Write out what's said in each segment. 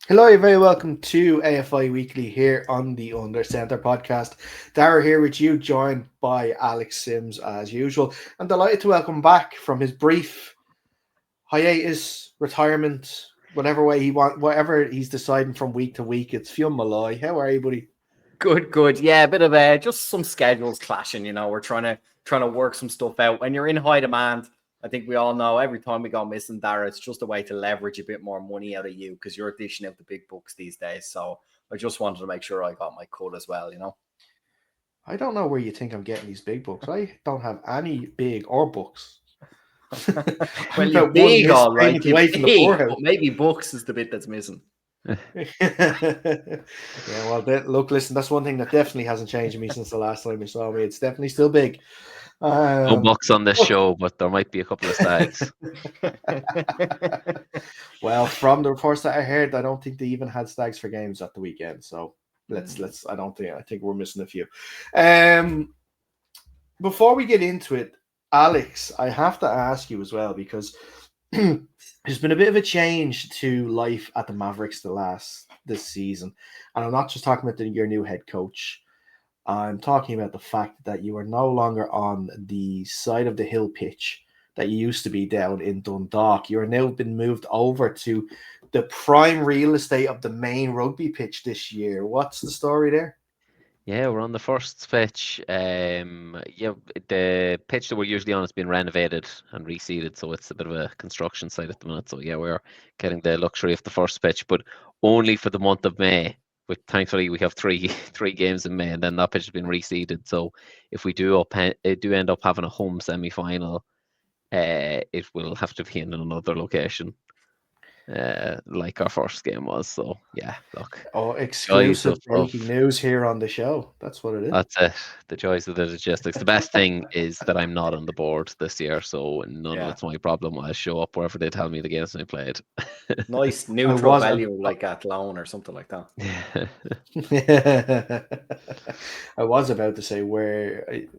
Hello, you're very welcome to AFI Weekly here on the Under Centre podcast. Dara here with you, joined by Alex Sims as usual. I'm delighted to welcome back from his brief hiatus, retirement, whatever he's deciding from week to week. It's Fionn Malloy. How are you, buddy? Good. Yeah, a bit of just some schedules clashing. We're trying to work some stuff out. When you're in high demand, I think we all know every time we go missing, Dara, it's just a way to leverage a bit more money out of you because you're dishing out the big bucks these days. So I just wanted to make sure I got my cut as well. I don't know where you think I'm getting these big books. I don't have any big or books. I'm Well, you about one big, missed all right, payment you away from the big, poorhouse. but maybe books is the bit that's missing. Yeah, well, look, listen, that's one thing that definitely hasn't changed in me since the last time you saw me. It's definitely still big. No bucks on this Look, show, but there might be a couple of stags. well, from the reports that I heard, I don't think they even had stags for games at the weekend. So let's. I think we're missing a few. Before we get into it, Alex, I have to ask you as well because there's been a bit of a change to life at the Mavericks this season, and I'm not just talking about your new head coach. I'm talking about the fact that you are no longer on the side of the hill pitch that you used to be down in Dundalk. You are now been moved over to the prime real estate of the main rugby pitch this year. What's the story there? Yeah, we're on the first pitch. Yeah, the pitch that we're usually on has been renovated and reseeded, so it's a bit of a construction site at the minute. So yeah, we're getting the luxury of the first pitch, but only for the month of May. But thankfully, we have three games in May, and then that pitch has been reseeded. So if we do end up having a home semi-final, it will have to be in another location. Like our first game was. So yeah, look, Oh, joys exclusive of breaking news here on the show. That's what it is. that's it. The joys of the logistics. The best thing is that I'm not on the board this year, so none of Yeah, it's my problem. I'll show up wherever they tell me the games I played. nice I neutral was. value like at loan or something like that. I was about to say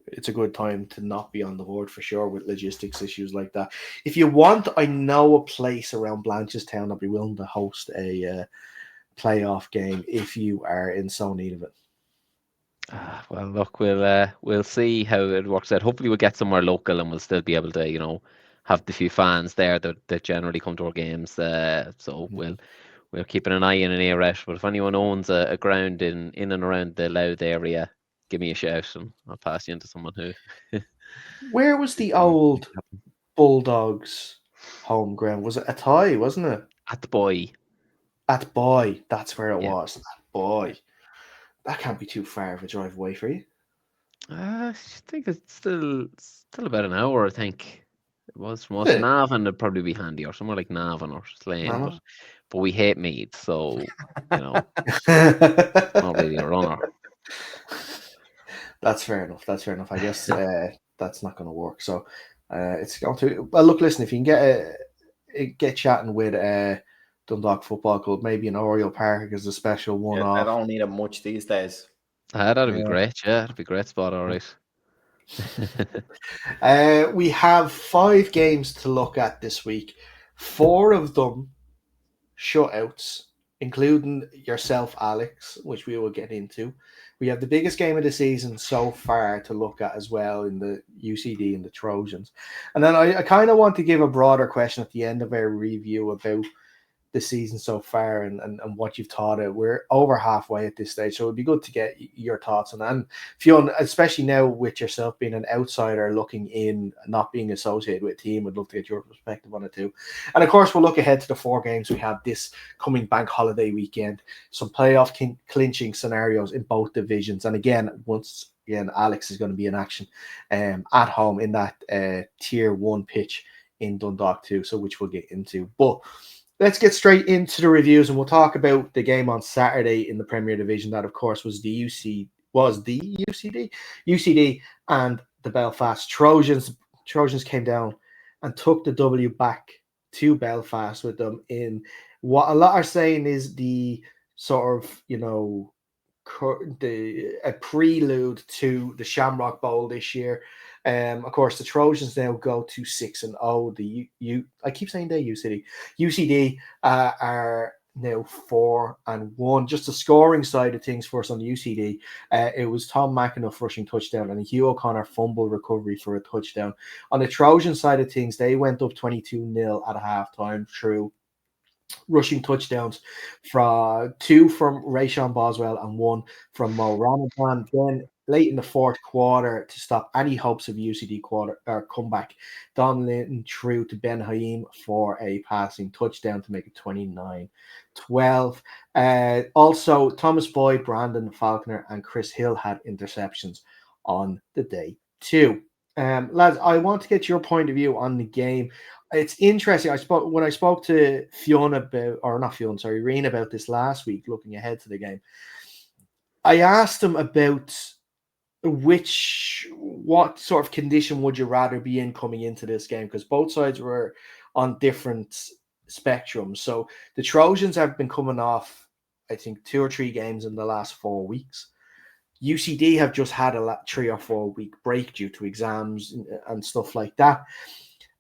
it's a good time to not be on the board for sure with logistics issues like that. If you want, I know a place around Blanchardstown that'll be willing to host a playoff game if you are in so need of it. Well, look, we'll see how it works out. Hopefully, we'll get somewhere local, and we'll still be able to, have the few fans there that generally come to our games. So we're keeping an eye and an ear out. But if anyone owns a ground in and around the Louth area, give me a shout, and I'll pass you into someone who. Where was the old Bulldogs home ground? Was it a tie, wasn't it? At the boy. At Boy, that's where it Yeah. was. At Boy. That can't be too far of a drive away for you. I think it's still about an hour. I think it was from us. Yeah. Navan would probably be handy, or somewhere like Navan or Slane, No. but we hate Meath, so not really a runner. That's fair enough. That's fair enough. I guess that's not going to work. So it's going to. Well, look, listen. If you can get chatting with Dundalk Football Club, maybe an Oriole Park is a special one Yeah, I off. don't need it much these days. That'd be great. Yeah, that'd be a great spot. All right. We have 5 games to look at this week. 4 of them shutouts, including yourself, Alex, which we will get into. We have the biggest game of the season so far to look at as well in the UCD and the Trojans. And then I kind of want to give a broader question at the end of our review about the season so far and what you've thought of. We're over halfway at this stage, so it'd be good to get your thoughts on that. And Fionn, especially now with yourself being an outsider looking in, not being associated with a team, would love to get your perspective on it too. And of course, we'll look ahead to the 4 games we have this coming bank holiday weekend. Some playoff clinching scenarios in both divisions. And once again, Alex is going to be in action at home in that tier 1 pitch in Dundalk too, so which we'll get into. But let's get straight into the reviews, and we'll talk about the game on Saturday in the Premier Division. That, of course, was the UCD, and the Belfast Trojans. Trojans came down and took the W back to Belfast with them in what a lot are saying is the sort of a prelude to the Shamrock Bowl this year. Of course, the Trojans now go to 6-0. I keep saying they UCD. UCD are now 4-1. Just the scoring side of things first on the UCD. It was Tom McAnuff rushing touchdown and a Hugh O'Connor fumble recovery for a touchdown. On the Trojan side of things, they went up 22-0 at halftime through rushing touchdowns from 2 from Rayshon Boswell and 1 from Mo Ramadan. Then late in the fourth quarter, to stop any hopes of UCD comeback, Don Linton threw to Ben Haim for a passing touchdown to make it 29-12. Also, Thomas Boyd, Brandon Falconer, and Chris Hill had interceptions on the day too. Lads, I want to get your point of view on the game. It's interesting. When I spoke to Reen about this last week, looking ahead to the game. I asked him about what sort of condition would you rather be in coming into this game, because both sides were on different spectrums. So the Trojans have been coming off, I think, 2 or 3 games in the last 4 weeks. UCD have just had a 3 or 4 week break due to exams and stuff like that.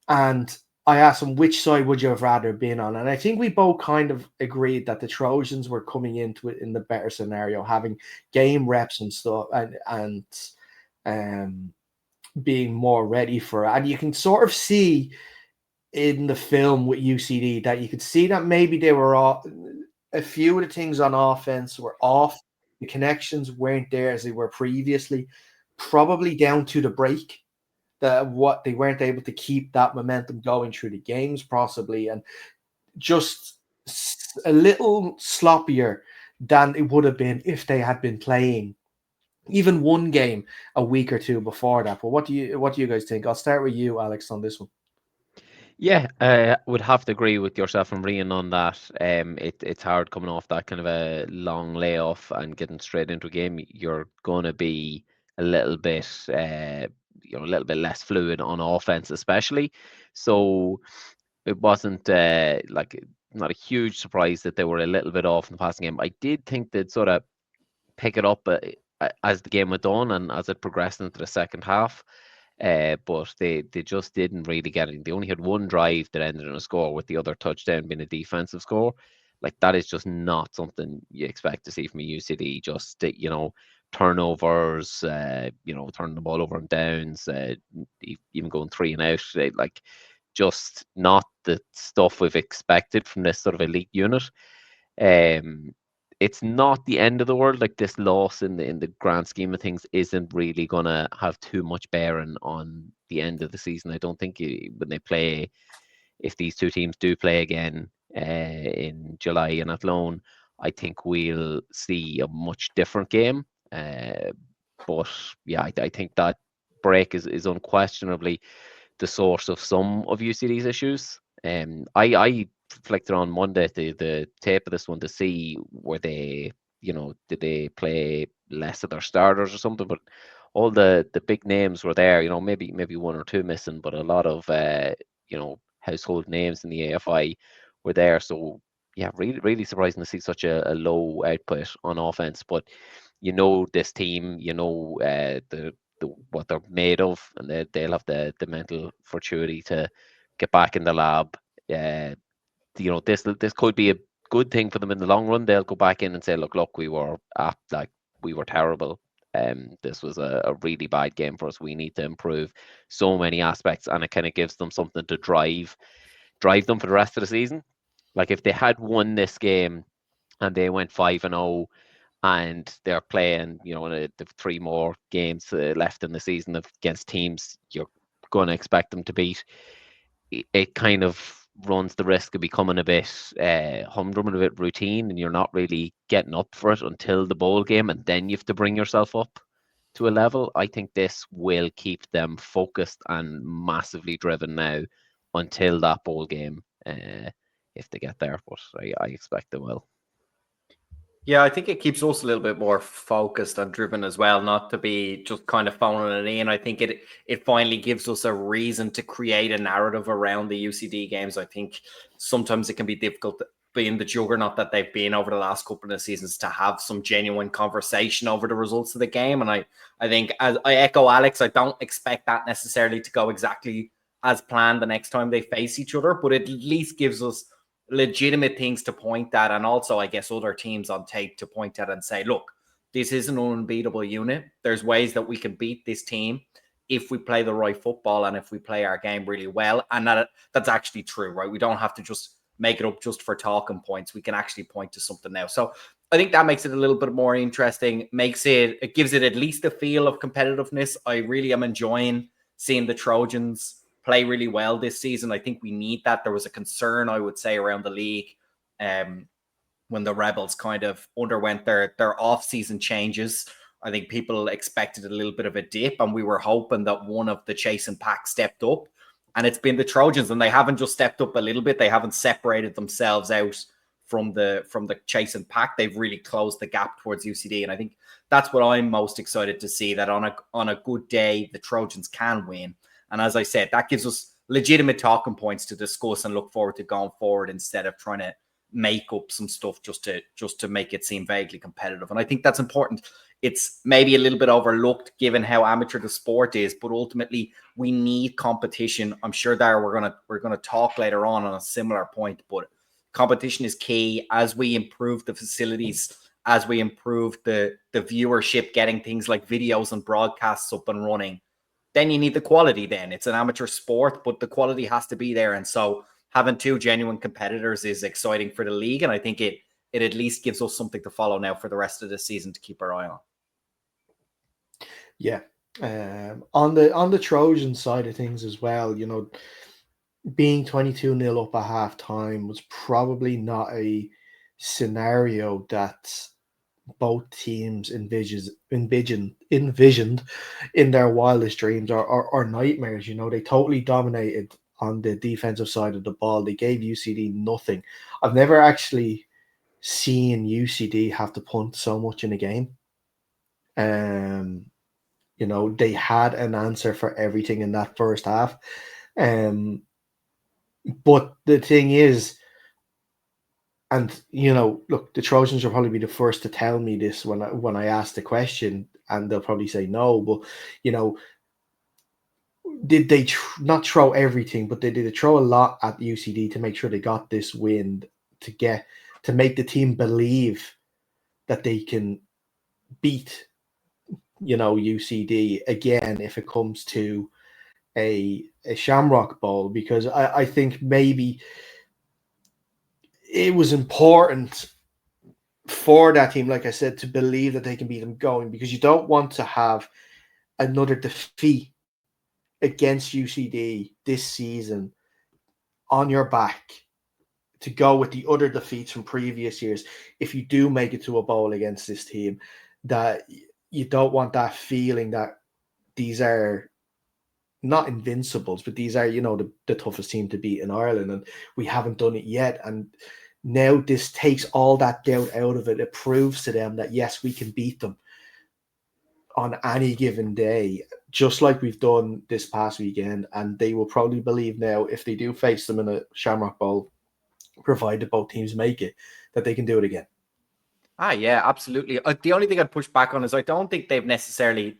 And I asked him, which side would you have rather been on? And I think we both kind of agreed that the Trojans were coming into it in the better scenario, having game reps and stuff, and being more ready for it. And you can sort of see in the film with UCD that you could see that maybe they were a few of the things on offense were off. The connections weren't there as they were previously, probably down to the break. What they weren't able to keep that momentum going through the games, possibly, and just a little sloppier than it would have been if they had been playing even one game a week or two before that. But what do you guys think? I'll start with you, Alex, on this one. Yeah, would have to agree with yourself and Rian on that. It's hard coming off that kind of a long layoff and getting straight into a game. You're going to be a little bit, a little bit less fluid on offense, especially. So it wasn't not a huge surprise that they were a little bit off in the passing game. I did think they'd sort of pick it up as the game went on and as it progressed into the second half. But they just didn't really get it. They only had one drive that ended in a score, with the other touchdown being a defensive score. Like, that is just not something you expect to see from a UCD. Just turnovers, turning the ball over on downs, even going 3 and out. Like, just not the stuff we've expected from this sort of elite unit. It's not the end of the world. Like, this loss in the grand scheme of things isn't really gonna have too much bearing on the end of the season. I don't think when they play, if these two teams do play again in July in Athlone, I think we'll see a much different game. But yeah, I think that break is unquestionably the source of some of UCD's issues. I reflected on Monday the tape of this one to see were they, did they play less of their starters or something? But all the big names were there. Maybe 1 or 2 missing, but a lot of household names in the AFI were there. So yeah, really really surprising to see such a low output on offense. But this team, the what they're made of, and they'll have the mental fortitude to get back in the lab. This could be a good thing for them in the long run. They'll go back in and say, look, we were terrible. This was a really bad game for us. We need to improve so many aspects, and it kind of gives them something to drive them for the rest of the season. Like, if they had won this game and they went 5-0, and they're playing, the 3 more games left in the season against teams you're going to expect them to beat, it kind of runs the risk of becoming a bit humdrum and a bit routine, and you're not really getting up for it until the bowl game, and then you have to bring yourself up to a level. I think this will keep them focused and massively driven now until that bowl game, if they get there, but I expect they will. Yeah, I think it keeps us a little bit more focused and driven as well, not to be just kind of phoning it in. I think it finally gives us a reason to create a narrative around the UCD games. I think sometimes it can be difficult, being the juggernaut that they've been over the last couple of seasons, to have some genuine conversation over the results of the game. And I think, as I echo Alex, I don't expect that necessarily to go exactly as planned the next time they face each other, but it at least gives us legitimate things to point at, and also I guess other teams on tape to point at and say, look, this is an unbeatable unit. There's ways that we can beat this team if we play the right football and if we play our game really well. And that's actually true, right? We don't have to just make it up just for talking points. We can actually point to something now. So I think that makes it a little bit more interesting, it gives it at least a feel of competitiveness. I really am enjoying seeing the Trojans play really well this season. I think we need that. There was a concern, I would say, around the league when the Rebels kind of underwent their off-season changes. I think people expected a little bit of a dip, and we were hoping that one of the chasing pack stepped up. And it's been the Trojans, and they haven't just stepped up a little bit. They haven't separated themselves out from the chasing pack. They've really closed the gap towards UCD. And I think that's what I'm most excited to see, that on a good day, the Trojans can win. And as I said, that gives us legitimate talking points to discuss and look forward to going forward, instead of trying to make up some stuff just to make it seem vaguely competitive. And I think that's important. It's maybe a little bit overlooked given how amateur the sport is, but ultimately we need competition. I'm sure that we're gonna talk later on a similar point, but competition is key. As we improve the facilities, as we improve the viewership, getting things like videos and broadcasts up and running, then you need the quality. Then it's an amateur sport, but the quality has to be there. And so having two genuine competitors is exciting for the league, and I think it at least gives us something to follow now for the rest of the season to keep our eye on. Yeah. On the Trojan side of things as well, being 22-0 up at half time was probably not a scenario that both teams envisioned in their wildest dreams or nightmares. They totally dominated on the defensive side of the ball. They gave UCD nothing. I've never actually seen UCD have to punt so much in a game. They had an answer for everything in that first half. But the thing is, and look, the Trojans will probably be the first to tell me this when I ask the question, and they'll probably say no. But did they not throw everything, but they did throw a lot at UCD to make sure they got this win, to make the team believe that they can beat UCD again if it comes to a Shamrock Bowl, because I think maybe it was important for that team, like I said, to believe that they can beat them going, because you don't want to have another defeat against UCD this season on your back to go with the other defeats from previous years. If you do make it to a bowl against this team, that you don't want that feeling that these are not invincibles, but these are, the toughest team to beat in Ireland, and we haven't done it yet. And now this takes all that doubt out of it. It proves to them that, yes, we can beat them on any given day, just like we've done this past weekend. And they will probably believe now, if they do face them in a Shamrock Bowl, provided both teams make it, that they can do it again. Yeah, absolutely. The only thing I'd push back on is I don't think they've necessarily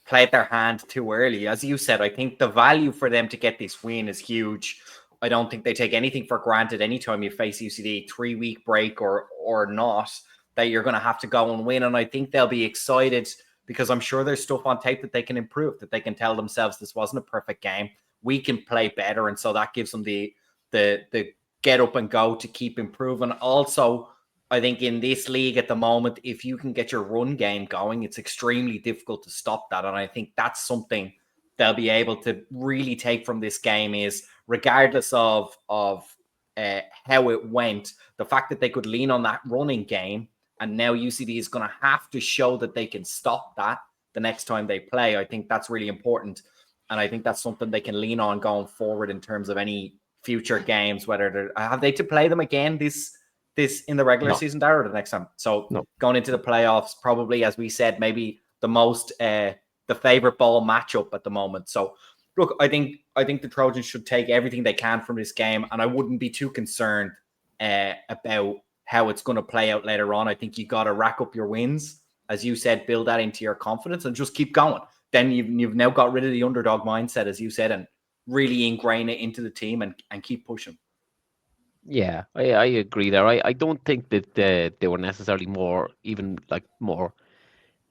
played their hand too early. As you said, I think the value for them to get this win is huge. I don't think they take anything for granted anytime you face UCD, 3-week break or not, that you're going to have to go and win. And I think they'll be excited because I'm sure there's stuff on tape that they can improve, that they can tell themselves this wasn't a perfect game. We can play better. And so that gives them the get up and go to keep improving. Also, I think in this league at the moment, if you can get your run game going, it's extremely difficult to stop that. And I think that's something they'll be able to really take from this game, is regardless of how it went, the fact that they could lean on that running game, and now UCD is going to have to show that they can stop that the next time they play. I think that's really important. And I think that's something they can lean on going forward in terms of any future games, whether have they to play them again this in the regular season, Darragh, or the next time? So going into the playoffs, probably, as we said, maybe the most the favorite ball matchup at the moment. So look, I think the Trojans should take everything they can from this game, and I wouldn't be too concerned about how it's going to play out later on. I think you got to rack up your wins, as you said, build that into your confidence, and just keep going. Then you've now got rid of the underdog mindset, as you said, and really ingrain it into the team and keep pushing. Yeah, I agree there. I don't think that they were necessarily more, even like more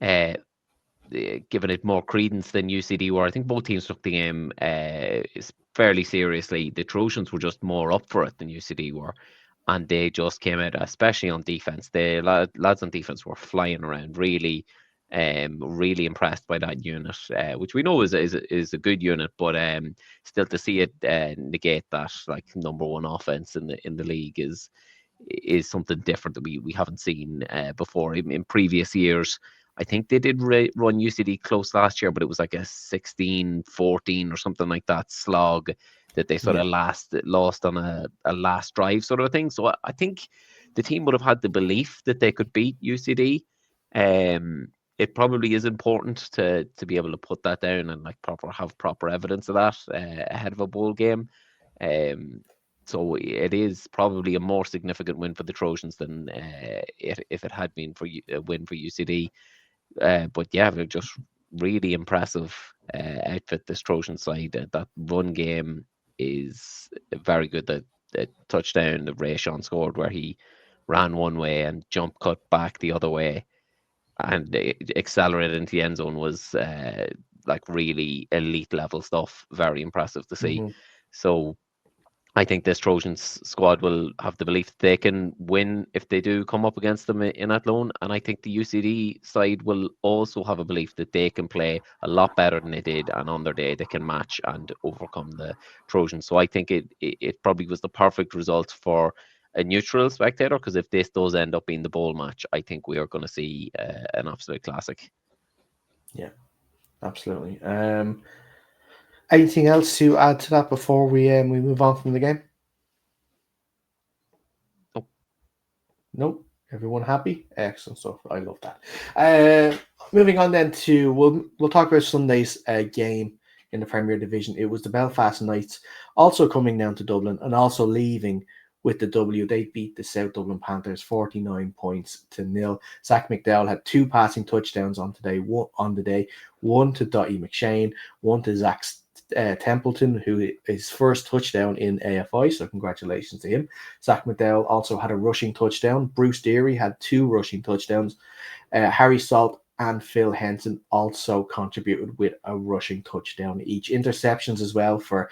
uh, giving it more credence than UCD were. I think both teams took the game fairly seriously. The Trojans were just more up for it than UCD were, and they just came out, especially on defense. The lads on defense were flying around, really, really impressed by that unit, which we know is a good unit, but still to see it negate that like number one offense in the league is something different that we haven't seen before in previous years. I think they did run UCD close last year, but it was like a 16-14 or something like that slog that they sort Yeah. of lost on a last drive sort of thing. So I think the team would have had the belief that they could beat UCD. It probably is important to be able to put that down and like have proper evidence of that ahead of a bowl game. Um, so it is probably a more significant win for the Trojans than if it had been for a win for UCD. But yeah, they're just really impressive outfit, this Trojan side. That run game is very good. The touchdown that Ray Sean scored where he ran one way and jump cut back the other way and accelerated into the end zone was like really elite level stuff. Very impressive to see. Hmm. So I think this Trojans squad will have the belief that they can win if they do come up against them in Athlone. And I think the UCD side will also have a belief that they can play a lot better than they did. And on their day, they can match and overcome the Trojans. So I think it probably was the perfect result for a neutral spectator, because if this does end up being the bowl match, I think we are going to see an absolute classic. Yeah, absolutely. Anything else to add to that before we move on from the game? Oh, Nope. Everyone happy? Excellent stuff. I love that. Moving on then to we'll talk about Sunday's game in the Premier Division. It was the Belfast Knights also coming down to Dublin and also leaving with the W. They beat the South Dublin Panthers 49 points to nil. Zach McDowell had two passing touchdowns on the day, one to Dottie McShane, one to Zach Templeton, who his first touchdown in AFI. So congratulations to him. Zach McDowell also had a rushing touchdown. Bruce Deary had two rushing touchdowns. Harry Salt and Phil Henson also contributed with a rushing touchdown each. Interceptions as well for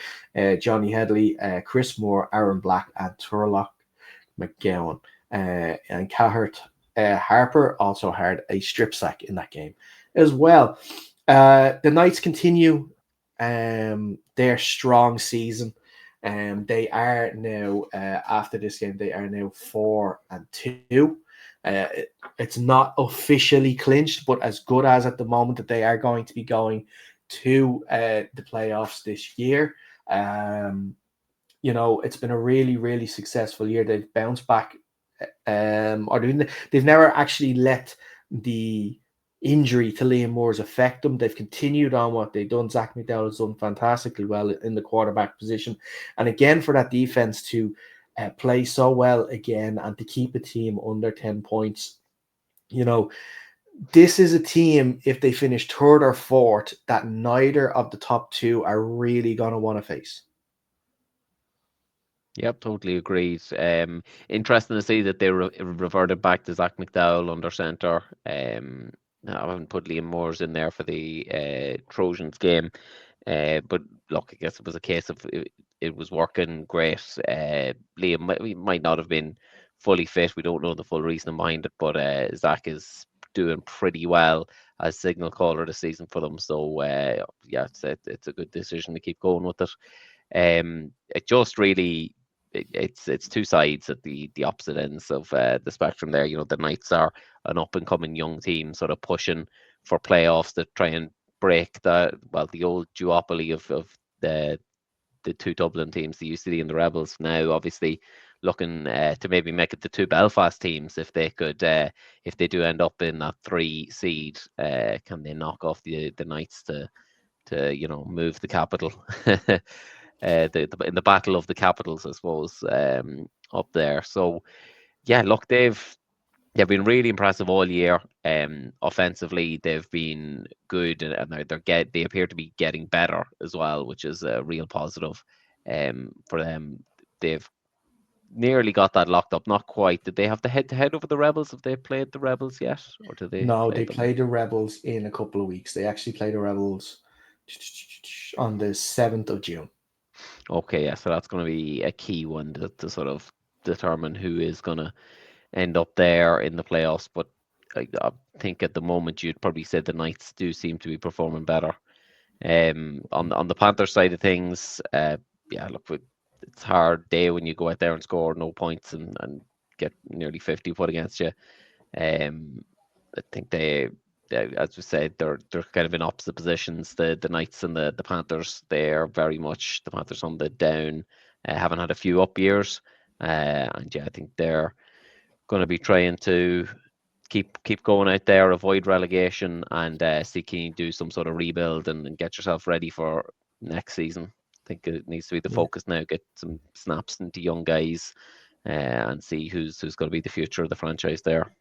Johnny Headley, Chris Moore, Aaron Black, and Turlock McGowan. And Cahert Harper also had a strip sack in that game as well. The Knights continue their strong season. They are now after this game. They are now 4-2. It's not officially clinched, but as good as at the moment that they are going to be going to the playoffs this year. It's been a really, really successful year. They've bounced back, they've never actually let the injury to Liam Moore's affect them. They've continued on what they've done. Zach McDowell has done fantastically well in the quarterback position. And again, for that defense to play so well again and to keep a team under 10 points, this is a team, if they finish third or fourth, that neither of the top two are really going to want to face. yep, totally agreed. Interesting to see that they reverted back to Zach McDowell under centre. I haven't put Liam Moores in there for the Trojans game, but look, I guess it was a case of it was working great. Liam might not have been fully fit. We don't know the full reason behind it, but Zach is doing pretty well as signal caller this season for them. So yeah, it's a good decision to keep going with it. It just really it's two sides at the opposite ends of the spectrum there. The Knights are an up and coming young team, sort of pushing for playoffs to try and break the old duopoly of the two Dublin teams, the UCD and the Rebels. Now, obviously, looking to maybe make it the two Belfast teams if they could, if they do end up in that 3 seed. Can they knock off the Knights to move the capital? In the battle of the capitals, I suppose, up there. So yeah, look, they've been really impressive all year. Offensively, they've been good, and they appear to be getting better as well, which is a real positive. For them, they've nearly got that locked up. Not quite. Did they have the head-to-head over the Rebels? Have they played the Rebels yet, or did they? No, play they them? play the Rebels in a couple of weeks. They actually play the Rebels on the 7th of June. Okay, yeah. So that's going to be a key one to sort of determine who is going to end up there in the playoffs. But I think at the moment you'd probably say the Knights do seem to be performing better. On the Panthers side of things, yeah, look, it's a hard day when you go out there and score no points and get nearly 50 put against you. I think as we said, they're kind of in opposite positions. The Knights and the Panthers, they are very much the Panthers on the down, haven't had a few up years, and yeah, I think they're going to be trying to keep going out there, avoid relegation, and see can you do some sort of rebuild and get yourself ready for next season. I think it needs to be the focus now. Get some snaps into young guys, and see who's going to be the future of the franchise there.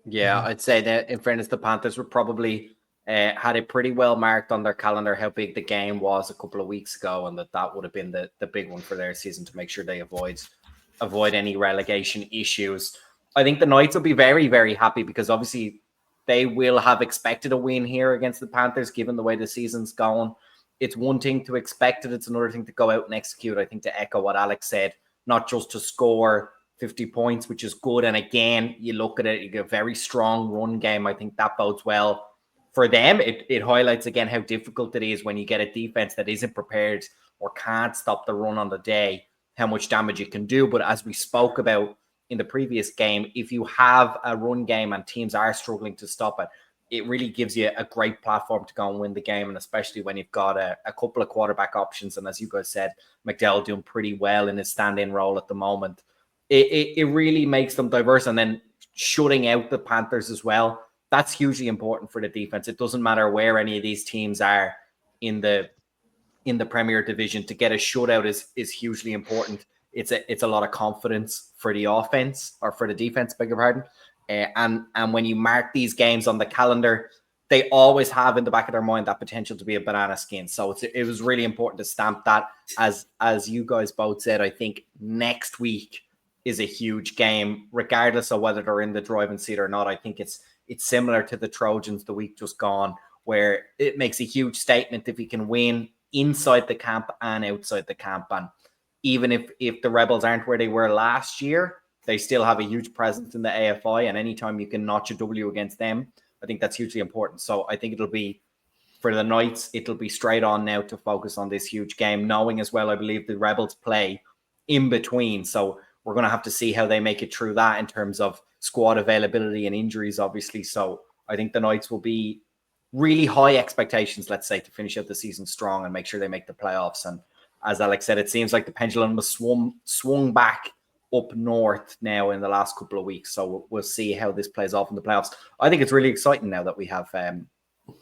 Yeah, I'd say that in fairness, the Panthers were probably had it pretty well marked on their calendar how big the game was a couple of weeks ago, and that would have been the big one for their season to make sure they avoid any relegation issues. I think the Knights will be very, very happy because obviously they will have expected a win here against the Panthers, given the way the season's going. It's one thing to expect it, it's another thing to go out and execute. I think to echo what Alex said, not just to score 50 points, which is good. And again, you look at it, you get a very strong run game. I think that bodes well for them. It highlights again how difficult it is when you get a defense that isn't prepared or can't stop the run on the day, how much damage it can do. But as we spoke about in the previous game, if you have a run game and teams are struggling to stop it, it really gives you a great platform to go and win the game. And especially when you've got a couple of quarterback options. And as you guys said, McDowell doing pretty well in his stand-in role at the moment. It really makes them diverse. And then shutting out the Panthers as well, that's hugely important for the defense. It doesn't matter where any of these teams are in the Premier Division. To get a shutout is hugely important. It's a lot of confidence for the offense or for the defense, beg your pardon. And when you mark these games on the calendar, they always have in the back of their mind that potential to be a banana skin. So it was really important to stamp that. As you guys both said, I think next week is a huge game, regardless of whether they're in the driving seat or not. I think it's similar to the Trojans the week just gone, where it makes a huge statement if you can win inside the camp and outside the camp. And even if the Rebels aren't where they were last year, they still have a huge presence in the AFI. And anytime you can notch a W against them, I think that's hugely important. So I think it'll be, for the Knights, it'll be straight on now to focus on this huge game, knowing as well, I believe the Rebels play in between. So we're going to have to see how they make it through that in terms of squad availability and injuries, obviously. So I think the Knights will be really high expectations, let's say, to finish out the season strong and make sure they make the playoffs. And as Alex said, it seems like the pendulum was swung back up north now in the last couple of weeks. So we'll see how this plays off in the playoffs. I think it's really exciting now that we have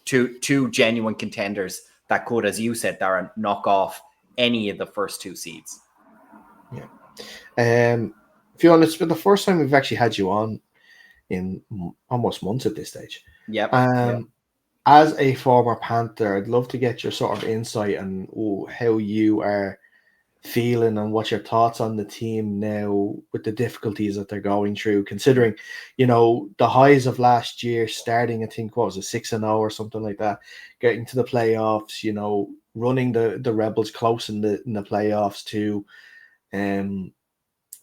two genuine contenders that could, as you said, Darren, knock off any of the first two seeds. Yeah. Fiona, it's been the first time we've actually had you on in almost months at this stage. Yep. As a former Panther, I'd love to get your sort of insight on how you are feeling and what your thoughts on the team now with the difficulties that they're going through, considering, the highs of last year, starting, I think, what was it, 6-0 or something like that, getting to the playoffs, running the Rebels close in the playoffs to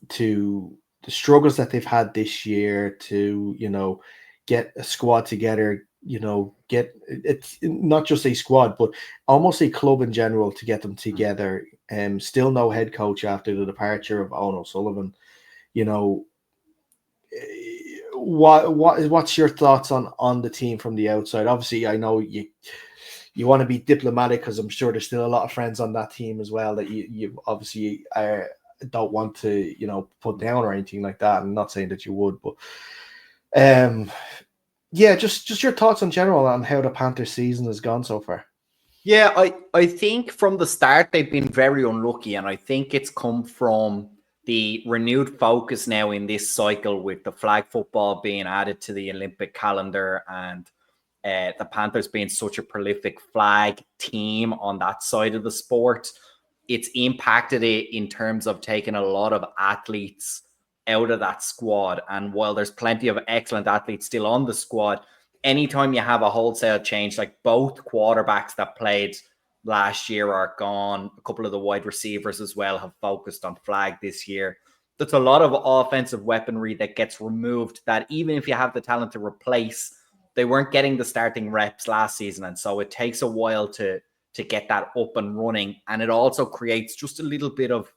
the struggles that they've had this year to, get a squad together, get it's not just a squad, but almost a club in general to get them together. Still no head coach after the departure of Owen O'Sullivan. What's your thoughts on the team from the outside? Obviously, I know you want to be diplomatic because I'm sure there's still a lot of friends on that team as well that you obviously don't want to put down or anything like that. I'm not saying that you would, but just your thoughts in general on how the Panthers season has gone so far. Yeah, I think from the start they've been very unlucky, and I think it's come from the renewed focus now in this cycle with the flag football being added to the Olympic calendar and the Panthers being such a prolific flag team on that side of the sport. it's impacted it in terms of taking a lot of athletes out of that squad. And while there's plenty of excellent athletes still on the squad, anytime you have a wholesale change, like both quarterbacks that played last year are gone, a couple of the wide receivers as well have focused on flag this year. That's a lot of offensive weaponry that gets removed that even if you have the talent to replace, they weren't getting the starting reps last season. And so it takes a while to get that up and running. And it also creates just a little bit of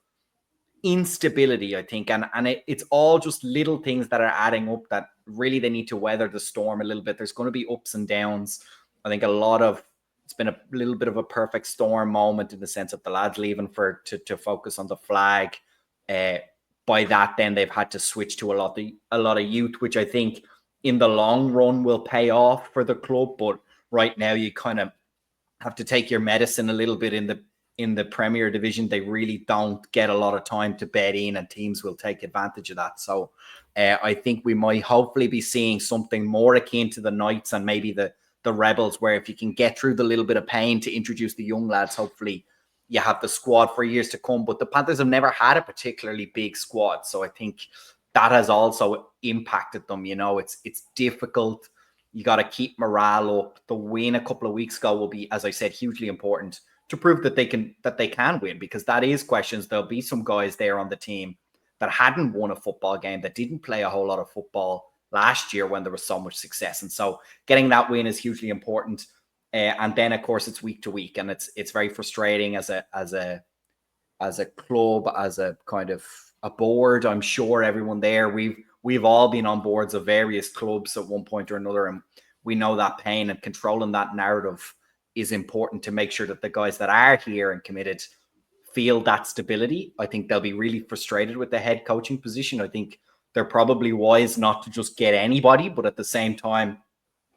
instability, I think. And it's all just little things that are adding up that really they need to weather the storm a little bit. There's going to be ups and downs. I think it's been a little bit of a perfect storm moment in the sense of the lads leaving to focus on the flag. By that, then they've had to switch to a lot of youth, which I think in the long run will pay off for the club. But right now, you kind of have to take your medicine a little bit in the Premier Division. They really don't get a lot of time to bed in, and teams will take advantage of that. So I think we might hopefully be seeing something more akin to the Knights and maybe the Rebels, where if you can get through the little bit of pain to introduce the young lads, hopefully you have the squad for years to come. But the Panthers have never had a particularly big squad, so I think that has also impacted them. It's difficult. You got to keep morale up. The win a couple of weeks ago will be, as I said, hugely important to prove that they can win, because that is questions. There'll be some guys there on the team that hadn't won a football game, that didn't play a whole lot of football last year when there was so much success. And so getting that win is hugely important. And then, of course, it's week to week, and it's very frustrating as a club, as a kind of a board. I'm sure everyone there, we've all been on boards of various clubs at one point or another, and we know that pain, and controlling that narrative is important to make sure that the guys that are here and committed feel that stability. I think they'll be really frustrated with the head coaching position. I think they're probably wise not to just get anybody, but at the same time,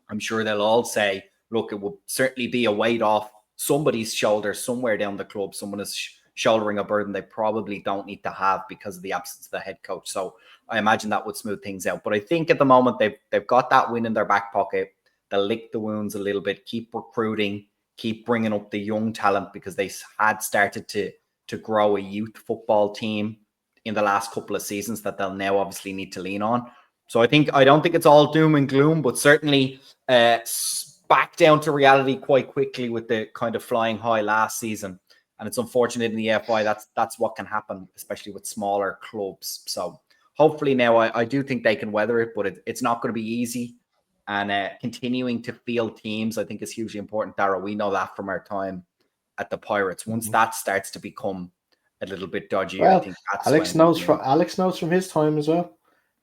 I'm sure they'll all say, look, it will certainly be a weight off somebody's shoulders somewhere down the club. Someone is shouldering a burden they probably don't need to have because of the absence of the head coach. So I imagine that would smooth things out. But I think at the moment they've got that win in their back pocket. They'll lick the wounds a little bit, keep recruiting, keep bringing up the young talent, because they had started to grow a youth football team in the last couple of seasons that they'll now obviously need to lean on. So I don't think it's all doom and gloom, but certainly back down to reality quite quickly with the kind of flying high last season. And it's unfortunate in the AFI, that's what can happen, especially with smaller clubs. So hopefully now I do think they can weather it, but it's not going to be easy. And continuing to field teams, I think, is hugely important, Darragh. We know that from our time at the Pirates. Once that starts to become a little bit dodgy, well, I think that's Alex knows from his time as well.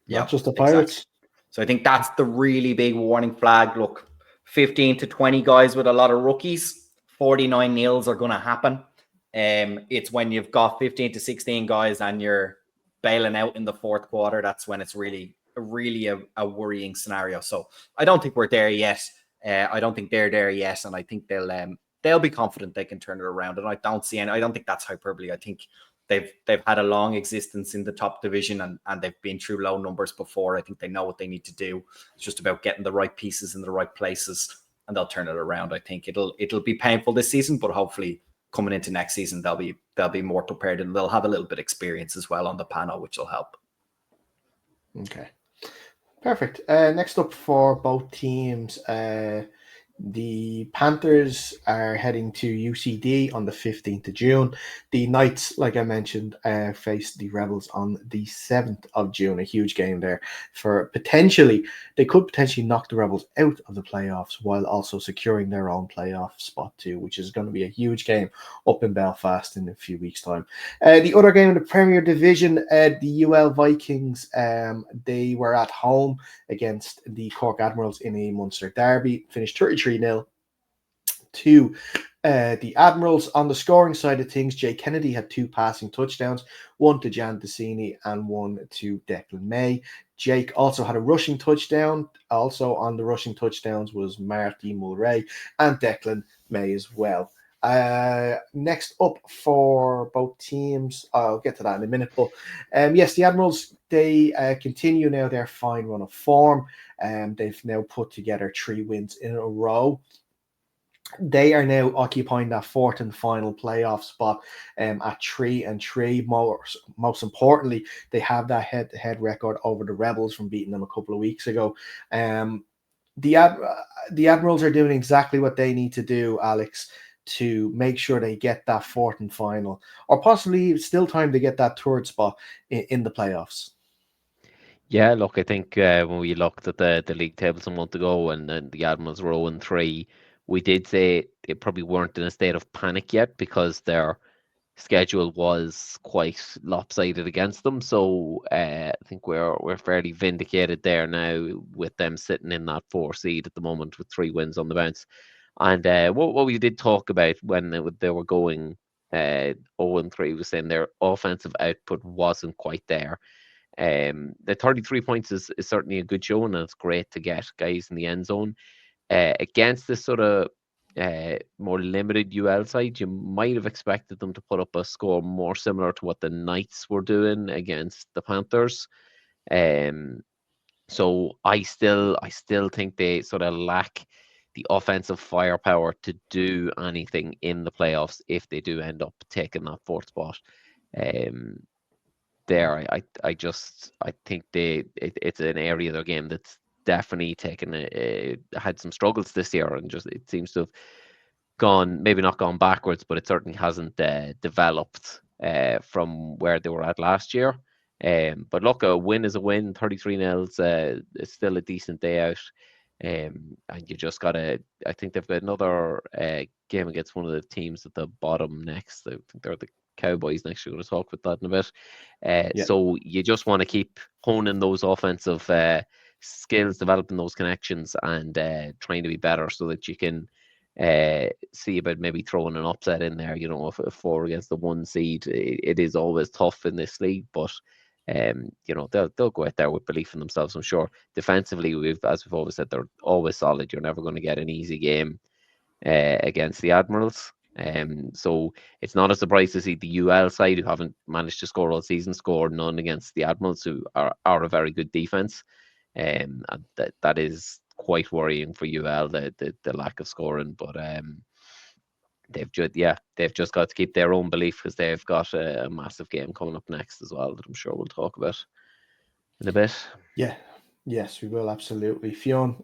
Not just the Pirates. Exactly. So I think that's the really big warning flag. Look, 15 to 20 guys with a lot of rookies, 49 nils are going to happen. It's when you've got 15 to 16 guys and you're bailing out in the fourth quarter, that's when it's really a worrying scenario. So I don't think we're there yet. I don't think they're there yet, and I think they'll be confident they can turn it around. And I don't think that's hyperbole. I think they've had a long existence in the top division, and they've been through low numbers before. I think they know what they need to do. It's just about getting the right pieces in the right places, and they'll turn it around. I think it'll be painful this season, but hopefully coming into next season they'll be more prepared, and they'll have a little bit of experience as well on the panel, which will help. Okay, perfect. Next up for both teams, the Panthers are heading to UCD on the 15th of June. The Knights, like I mentioned, face the Rebels on the 7th of June. A huge game there for they could potentially knock the Rebels out of the playoffs while also securing their own playoff spot too, which is going to be a huge game up in Belfast in a few weeks' time. The other game in the Premier Division, the UL Vikings, they were at home against the Cork Admirals in a Munster derby, finished 33-0 to the Admirals. On the scoring side of things, Jay Kennedy had 2 passing touchdowns, one to Jan Decini and one to Declan May. Jake also had a rushing touchdown. Also on the rushing touchdowns was Marty Mulray and Declan May as well. Next up for both teams, I'll get to that in a minute, but yes, the Admirals, they continue now their fine run of form, and they've now put together 3 wins in a row. They are now occupying that fourth and final playoff spot at 3-3. Most importantly, they have that head-to-head record over the Rebels from beating them a couple of weeks ago. The Admirals are doing exactly what they need to do, Alex, to make sure they get that fourth and final, or possibly still time to get that third spot in the playoffs. Yeah, look, I think when we looked at the league tables a month ago and the Admirals were 0-3, we did say they probably weren't in a state of panic yet because their schedule was quite lopsided against them. So I think we're fairly vindicated there now with them sitting in that 4 seed at the moment with 3 wins on the bounce. And what we did talk about when they were going 0-3 was saying their offensive output wasn't quite there. The 33 points is certainly a good showing, and it's great to get guys in the end zone. Against this sort of more limited UL side, you might have expected them to put up a score more similar to what the Knights were doing against the Panthers. So I still think they sort of lack the offensive firepower to do anything in the playoffs if they do end up taking that fourth spot. There, I think it's an area of their game that's definitely had some struggles this year, and just it seems to have maybe not gone backwards, but it certainly hasn't developed from where they were at last year. But look, a win is a win. 33-0 is still a decent day out. And you just gotta. I think they've got another game against one of the teams at the bottom next. I think they're the Cowboys next. We're going to talk about that in a bit. So you just want to keep honing those offensive skills, developing those connections, and trying to be better so that you can see about maybe throwing an upset in there. You know, if 4 against the 1 seed, it is always tough in this league, but you know, they'll go out there with belief in themselves, I'm sure. Defensively, as we've always said, they're always solid. You're never going to get an easy game against the Admirals. So it's not a surprise to see the UL side, who haven't managed to score all season, score none against the Admirals, who are a very good defense. And that is quite worrying for UL, the lack of scoring. But they've just got to keep their own belief, because they've got a massive game coming up next as well that I'm sure we'll talk about in a bit. Yeah, yes, we will, absolutely. Fionn,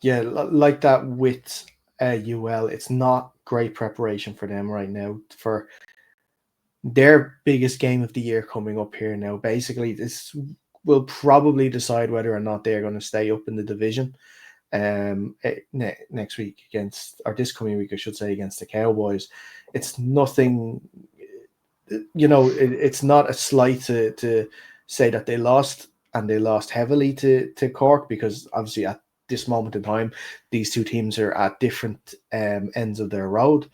yeah, like that with UL, it's not great preparation for them right now for their biggest game of the year coming up here now. Basically, this will probably decide whether or not they're going to stay up in the division next week against, or this coming week, I should say, against the Cowboys. It's nothing, you know, it's not a slight to say that they lost, and they lost heavily to Cork, because obviously at this moment in time, these two teams are at different ends of their road.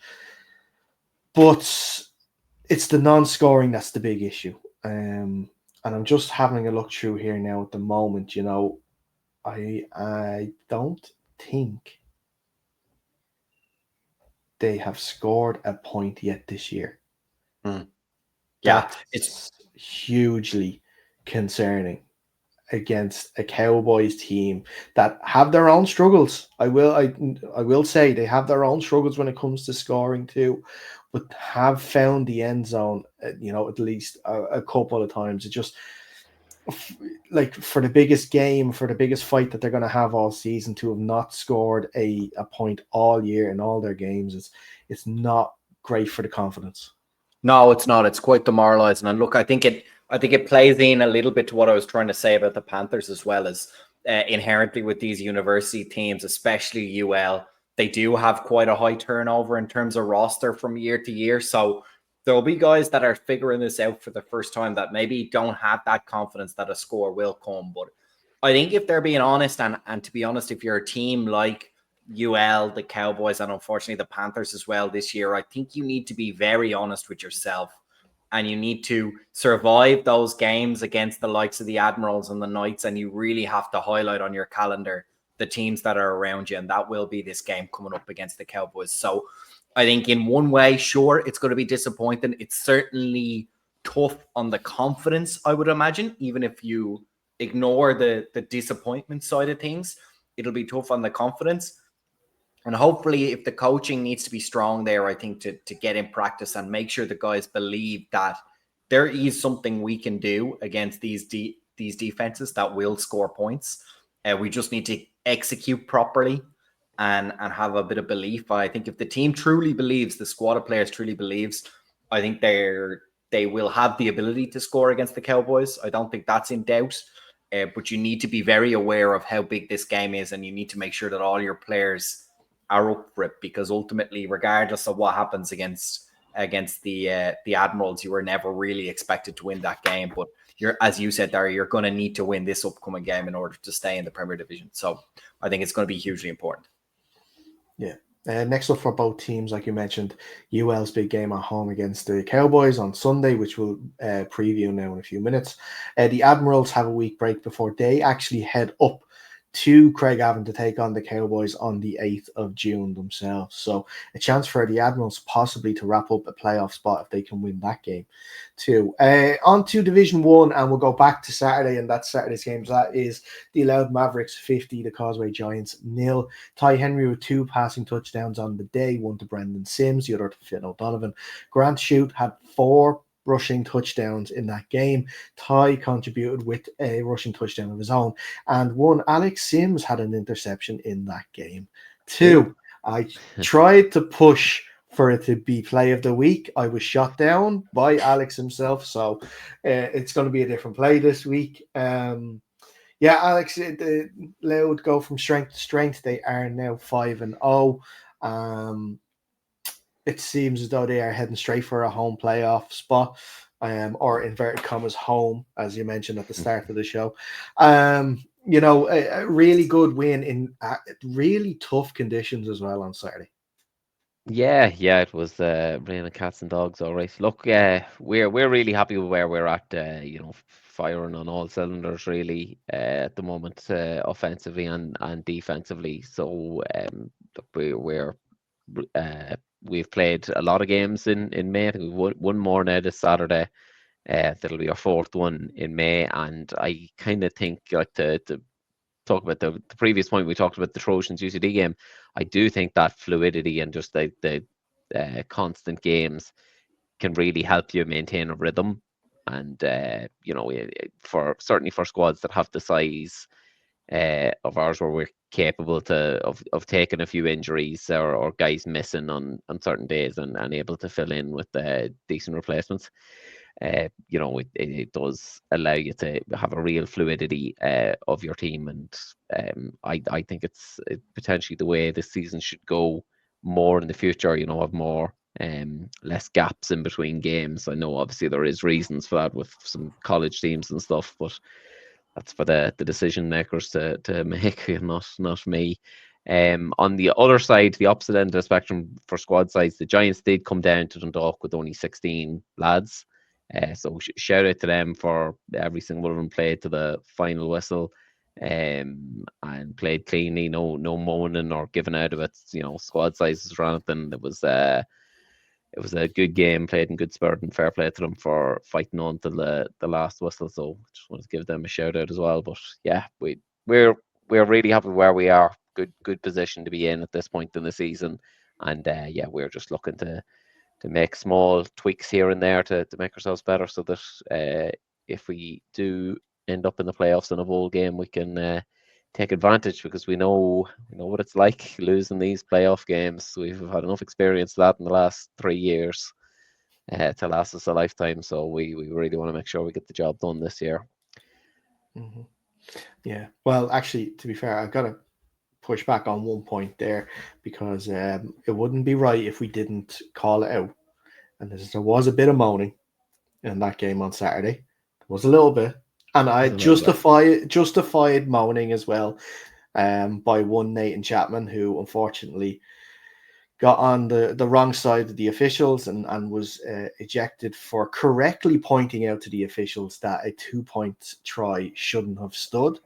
But it's the non-scoring that's the big issue. And I'm just having a look through here now at the moment. You know, I don't think they have scored a point yet this year. Yeah, it's hugely concerning against a Cowboys team that have their own struggles. I will say they have their own struggles when it comes to scoring too, but have found the end zone, you know, at least a couple of times. It just, like, for the biggest game, for the biggest fight that they're going to have all season, to have not scored a point all year in all their games, it's not great for the confidence. No, it's not. It's quite demoralizing. And look, I think it plays in a little bit to what I was trying to say about the Panthers, as well as inherently with these university teams, especially UL, they do have quite a high turnover in terms of roster from year to year. So there'll be guys that are figuring this out for the first time that maybe don't have that confidence that a score will come. But I think if they're being honest, and to be honest, if you're a team like UL, the Cowboys, and unfortunately the Panthers as well this year, I think you need to be very honest with yourself, and you need to survive those games against the likes of the Admirals and the Knights, and you really have to highlight on your calendar the teams that are around you, and that will be this game coming up against the Cowboys. So I think in one way, sure, it's going to be disappointing. It's certainly tough on the confidence, I would imagine, even if you ignore the disappointment side of things, it'll be tough on the confidence. And hopefully, if the coaching needs to be strong there, I think to get in practice and make sure the guys believe that there is something we can do against these defenses that will score points. We just need to execute properly and have a bit of belief. I think if the team truly believes, the squad of players truly believes, I think they will have the ability to score against the Cowboys. I don't think that's in doubt. But you need to be very aware of how big this game is, and you need to make sure that all your players are up for it, because ultimately, regardless of what happens against the Admirals, you were never really expected to win that game. But as you said, Darry, you're going to need to win this upcoming game in order to stay in the Premier Division. So I think it's going to be hugely important. Yeah. Next up for both teams, like you mentioned, UL's big game at home against the Cowboys on Sunday, which we'll preview now in a few minutes. The Admirals have a week break before they actually head up to Craigavon to take on the Cowboys on the 8th of June themselves. So a chance for the Admirals possibly to wrap up a playoff spot if they can win that game too. On to Division 1, and we'll go back to Saturday, and that's Saturday's games. That is the Louth Mavericks 50, the Causeway Giants 0. Ty Henry with 2 passing touchdowns on the day, one to Brendan Sims, the other to Finn O'Donovan. Grant Shute had 4 rushing touchdowns in that game. Ty contributed with a rushing touchdown of his own, and one Alex Sims had an interception in that game too. I tried to push for it to be play of the week. I was shot down by Alex himself, so it's going to be a different play this week. Yeah, Alex, the Louth go from strength to strength. They are now 5-0. It seems as though they are heading straight for a home playoff spot, or inverted commas home, as you mentioned at the start of the show. A really good win in really tough conditions as well on Saturday. Yeah, it was raining cats and dogs, all right. Look, we're really happy with where we're at. Firing on all cylinders really at the moment, offensively and defensively. So we've played a lot of games in May. I think we've one more now this Saturday. That'll be our 4th one in May, and I kind of think, like, to talk about the previous point we talked about, the Trojans UCD game, I do think that fluidity and just the constant games can really help you maintain a rhythm. And certainly for squads that have the size of ours, where we're capable of taking a few injuries or guys missing on certain days and able to fill in with decent replacements. It does allow you to have a real fluidity of your team, and I think it's potentially the way this season should go more in the future. Have more less gaps in between games. I know obviously there is reasons for that with some college teams and stuff, but that's for the decision makers to make, not me. On the other side, the opposite end of the spectrum for squad size, the Giants did come down to Dundalk with only 16 lads. So shout out to them for every single one of them played to the final whistle, and played cleanly, no moaning or giving out of it, squad sizes or anything. It was a good game, played in good spirit, and fair play to them for fighting on till the last whistle. So just wanted to give them a shout out as well. But yeah, we're really happy where we are. Good position to be in at this point in the season, and we're just looking to make small tweaks here and there to make ourselves better, so that if we do end up in the playoffs in a bowl game, we can take advantage, because we know what it's like losing these playoff games. We've had enough experience of that in the last 3 years to last us a lifetime. So we really want to make sure we get the job done this year. Mm-hmm. Yeah. Well, actually, to be fair, I've got to push back on one point there, because it wouldn't be right if we didn't call it out. And there was a bit of moaning in that game on Saturday. There was a little bit. And I justified moaning as well by one Nathan Chapman, who unfortunately got on the wrong side of the officials and was ejected for correctly pointing out to the officials that a 2-point try shouldn't have stood.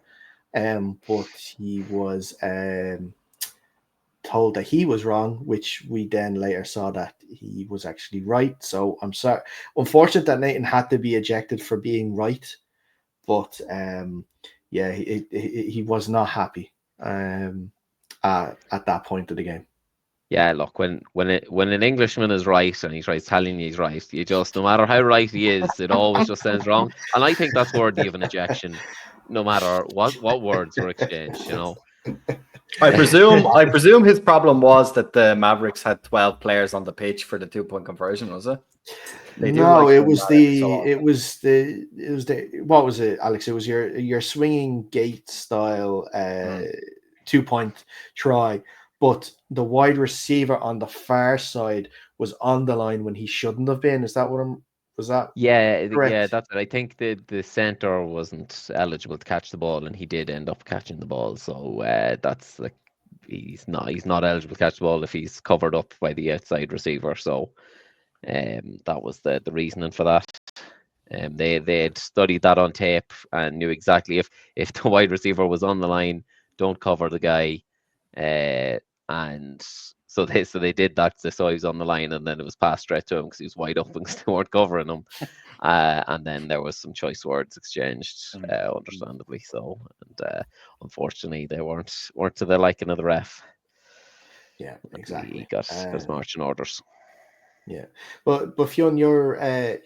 But he was told that he was wrong, which we then later saw that he was actually right. So I'm sorry. Unfortunate that Nathan had to be ejected for being right. But he was not happy at that point of the game. Yeah, look, when an Englishman is right and he's telling you he's right, you just, no matter how right he is, it always just sounds wrong. And I think that's worthy of an ejection, no matter what words were exchanged, you know. I presume his problem was that the Mavericks had 12 players on the pitch for the 2-point conversion, was it? No, it was what was it, Alex? It was your swinging gate style 2-point try, but the wide receiver on the far side was on the line when he shouldn't have been. Is that was that Yeah, correct? that's it. I think the center wasn't eligible to catch the ball, and he did end up catching the ball. So that's like he's not eligible to catch the ball if he's covered up by the outside receiver. So that was the reasoning for that. They had studied that on tape and knew exactly if the wide receiver was on the line, don't cover the guy, and so they did that. They saw he was on the line, and then it was passed straight to him because he was wide open because they weren't covering him. And then there was some choice words exchanged, understandably so. And unfortunately, they weren't to the liking of the ref. Yeah, exactly. He got his marching orders. Yeah, but Fionn, your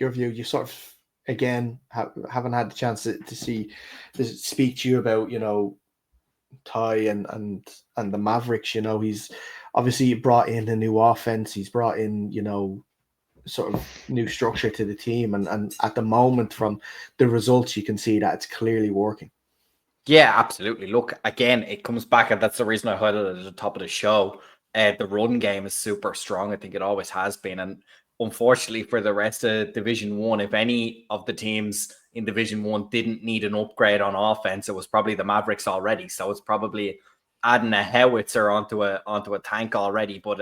view, you sort of again haven't had the chance to speak to you about Ty and the Mavericks. He's obviously brought in a new offense. He's brought in sort of new structure to the team, and at the moment, from the results, you can see that it's clearly working. Yeah, absolutely. Look, again, it comes back, and that's the reason I highlighted at the top of the show. The run game is super strong. I think it always has been. And unfortunately for the rest of Division 1, if any of the teams in Division 1 didn't need an upgrade on offense, it was probably the Mavericks already. So it's probably adding a howitzer onto a tank already. But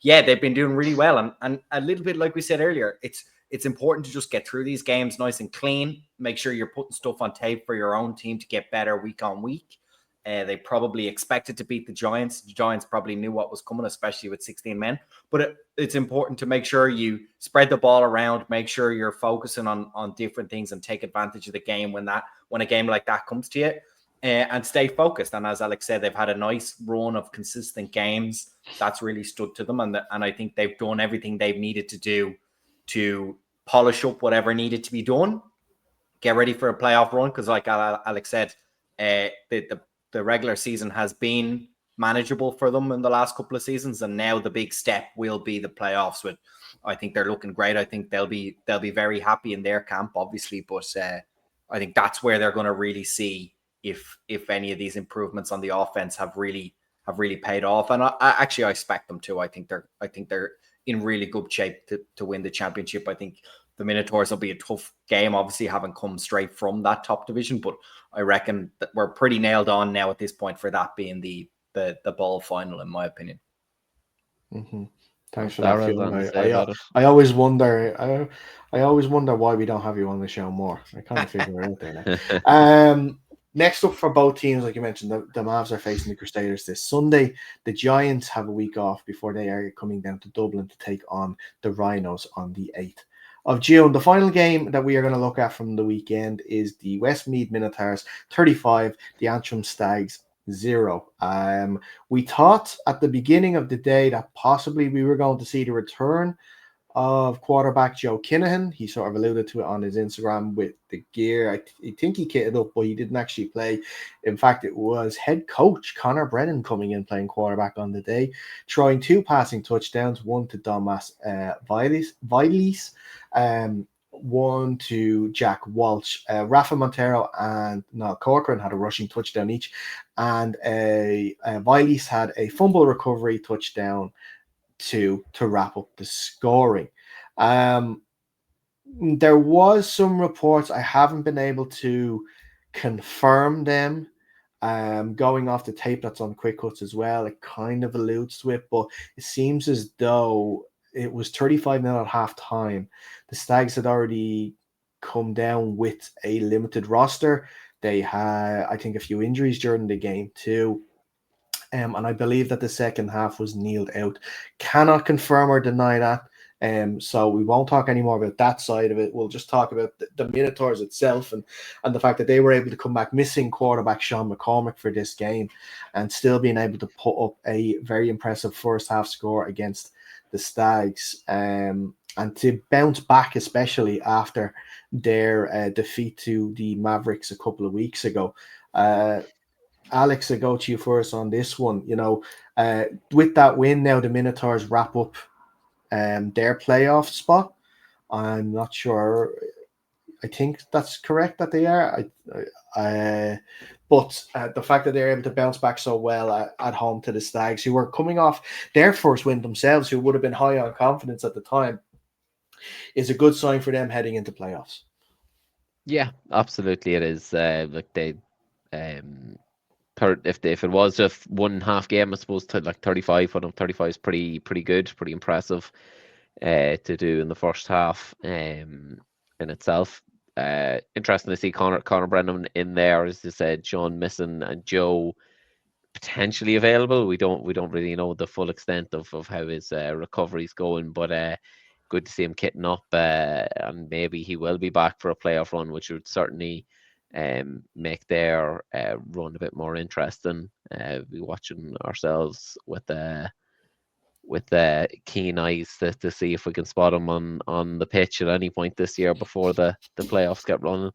yeah, they've been doing really well. And a little bit like we said earlier, it's important to just get through these games nice and clean. Make sure you're putting stuff on tape for your own team to get better week on week. They probably expected to beat the Giants. The Giants probably knew what was coming, especially with 16 men. But it's important to make sure you spread the ball around, make sure you're focusing on different things and take advantage of the game when a game like that comes to you, and stay focused. And as Alex said, they've had a nice run of consistent games. That's really stood to them. And I think they've done everything they've needed to do to polish up whatever needed to be done, get ready for a playoff run. Because like Alex said, the regular season has been manageable for them in the last couple of seasons, and now the big step will be the playoffs. With, I think they're looking great. I think they'll be very happy in their camp, obviously, but I think that's where they're going to really see if any of these improvements on the offense have really paid off. And I expect them to. I think they're in really good shape to win the championship. I think the Minotaurs will be a tough game, obviously, having come straight from that top division, but I reckon that we're pretty nailed on now at this point for that being the ball final, in my opinion. Mm-hmm. Thanks for that, Phil. I always wonder. I always wonder why we don't have you on the show more. I kind of figure it out there now. Next up for both teams, like you mentioned, the Mavs are facing the Crusaders this Sunday. The Giants have a week off before they are coming down to Dublin to take on the Rhinos on the 8th of June. The final game that we are going to look at from the weekend is the Westmeath Minotaurs 35, the Antrim Stags 0. We thought at the beginning of the day that possibly we were going to see the return of quarterback Joe Kinahan. He sort of alluded to it on his Instagram with the gear. I think he kitted up, but he didn't actually play. In fact, it was head coach Connor Brennan coming in playing quarterback on the day, throwing 2 passing touchdowns, one to Domas Viles, one to Jack Walsh. Rafa Montero and Niall Corcoran had a rushing touchdown each, and Viles had a fumble recovery touchdown to wrap up the scoring. There was some reports, I haven't been able to confirm them. Going off the tape that's on Quick Cuts as well, it kind of alludes to it, but it seems as though it was 35-0 at half time. The Stags had already come down with a limited roster. They had, I think, a few injuries during the game too. And I believe that the second half was kneeled out. Cannot confirm or deny that. So we won't talk anymore about that side of it. We'll just talk about the Minotaurs itself and the fact that they were able to come back missing quarterback Sean McCormick for this game and still being able to put up a very impressive first half score against the Stags. And to bounce back, especially after their defeat to the Mavericks a couple of weeks ago. Alex, I go to you first on this one. With that win now, the Minotaurs wrap up their playoff spot. I'm not sure. I think that's correct that they are. But the fact that they're able to bounce back so well at home to the Stags, who were coming off their first win themselves, who would have been high on confidence at the time, is a good sign for them heading into playoffs. Yeah, absolutely, it is. Like they, if it was just one half game, I suppose to like 35, 35 is pretty good, pretty impressive. To do in the first half in itself. Interesting to see Connor Brennan in there, as you said, Sean missing and Joe potentially available. We don't really know the full extent of how his recovery's going, but good to see him kitting up, and maybe he will be back for a playoff run, which would certainly make their run a bit more interesting. Be watching ourselves with keen eyes to see if we can spot him on the pitch at any point this year before the playoffs get running.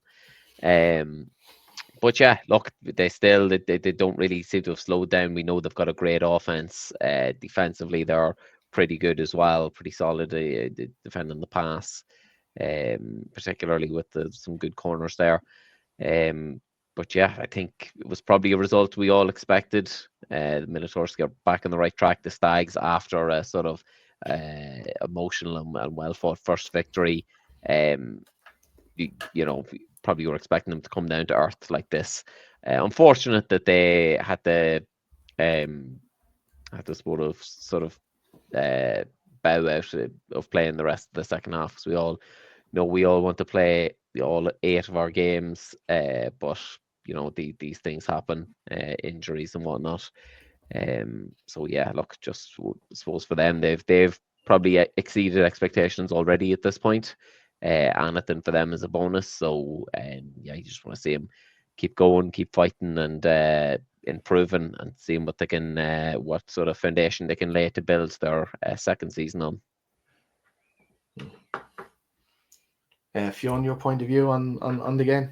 But yeah, look, they don't really seem to have slowed down. We know they've got a great offense. Defensively, they're pretty good as well, pretty solid defending the pass, particularly with some good corners there. But yeah, I think it was probably a result we all expected. The Minotaurs get back on the right track. The Stags, after a sort of emotional and well fought first victory, probably were expecting them to come down to earth like this. Unfortunate that they had to sort of bow out of playing the rest of the second half, because we all want to play all 8 of our games, but these things happen, injuries and whatnot. So yeah, look, just I suppose for them, they've probably exceeded expectations already at this point. Anything for them is a bonus. So yeah, you just want to see them keep going, keep fighting, and improving, and seeing what they can, what sort of foundation they can lay to build their second season on. Fionn, your point of view on the game?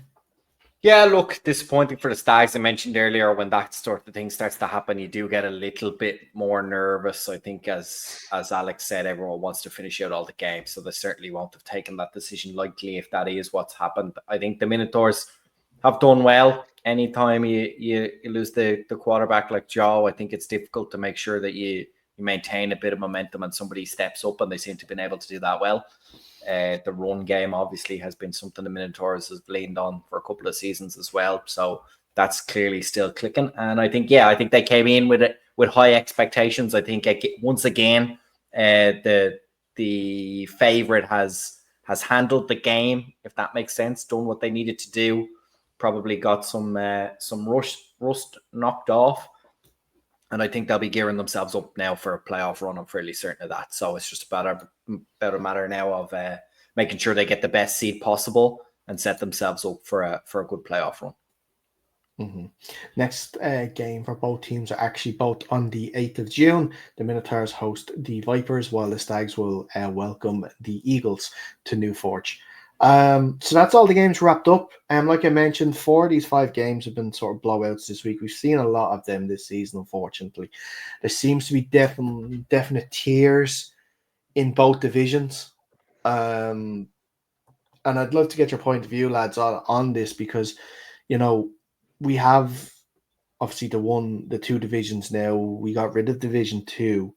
Yeah, look, disappointing for the Stags. I mentioned earlier, when that sort of thing starts to happen, you do get a little bit more nervous. I think, as Alex said, everyone wants to finish out all the games, so they certainly won't have taken that decision lightly if that is what's happened. I think the Minotaurs have done well. Anytime you lose the quarterback like Joe, I think it's difficult to make sure that you maintain a bit of momentum and somebody steps up, and they seem to have been able to do that well. The run game obviously has been something the Minotaurs has leaned on for a couple of seasons as well. So that's clearly still clicking. And I think they came in with high expectations. I think once again, the favorite has handled the game, if that makes sense, done what they needed to do, probably got some rust knocked off. And I think they'll be gearing themselves up now for a playoff run. I'm fairly certain of that. So it's just about a matter now of making sure they get the best seed possible and set themselves up for a good playoff run. Mm-hmm. Next game for both teams are actually both on the 8th of June. The Minotaurs host the Vipers, while the Stags will welcome the Eagles to New Forge. So that's all the games wrapped up. Like I mentioned, 4 of these 5 games have been sort of blowouts this week. We've seen a lot of them this season, unfortunately. There seems to be definite tiers in both divisions. And I'd love to get your point of view, lads, on this, because, we have obviously the 2 divisions now. We got rid of Division 2.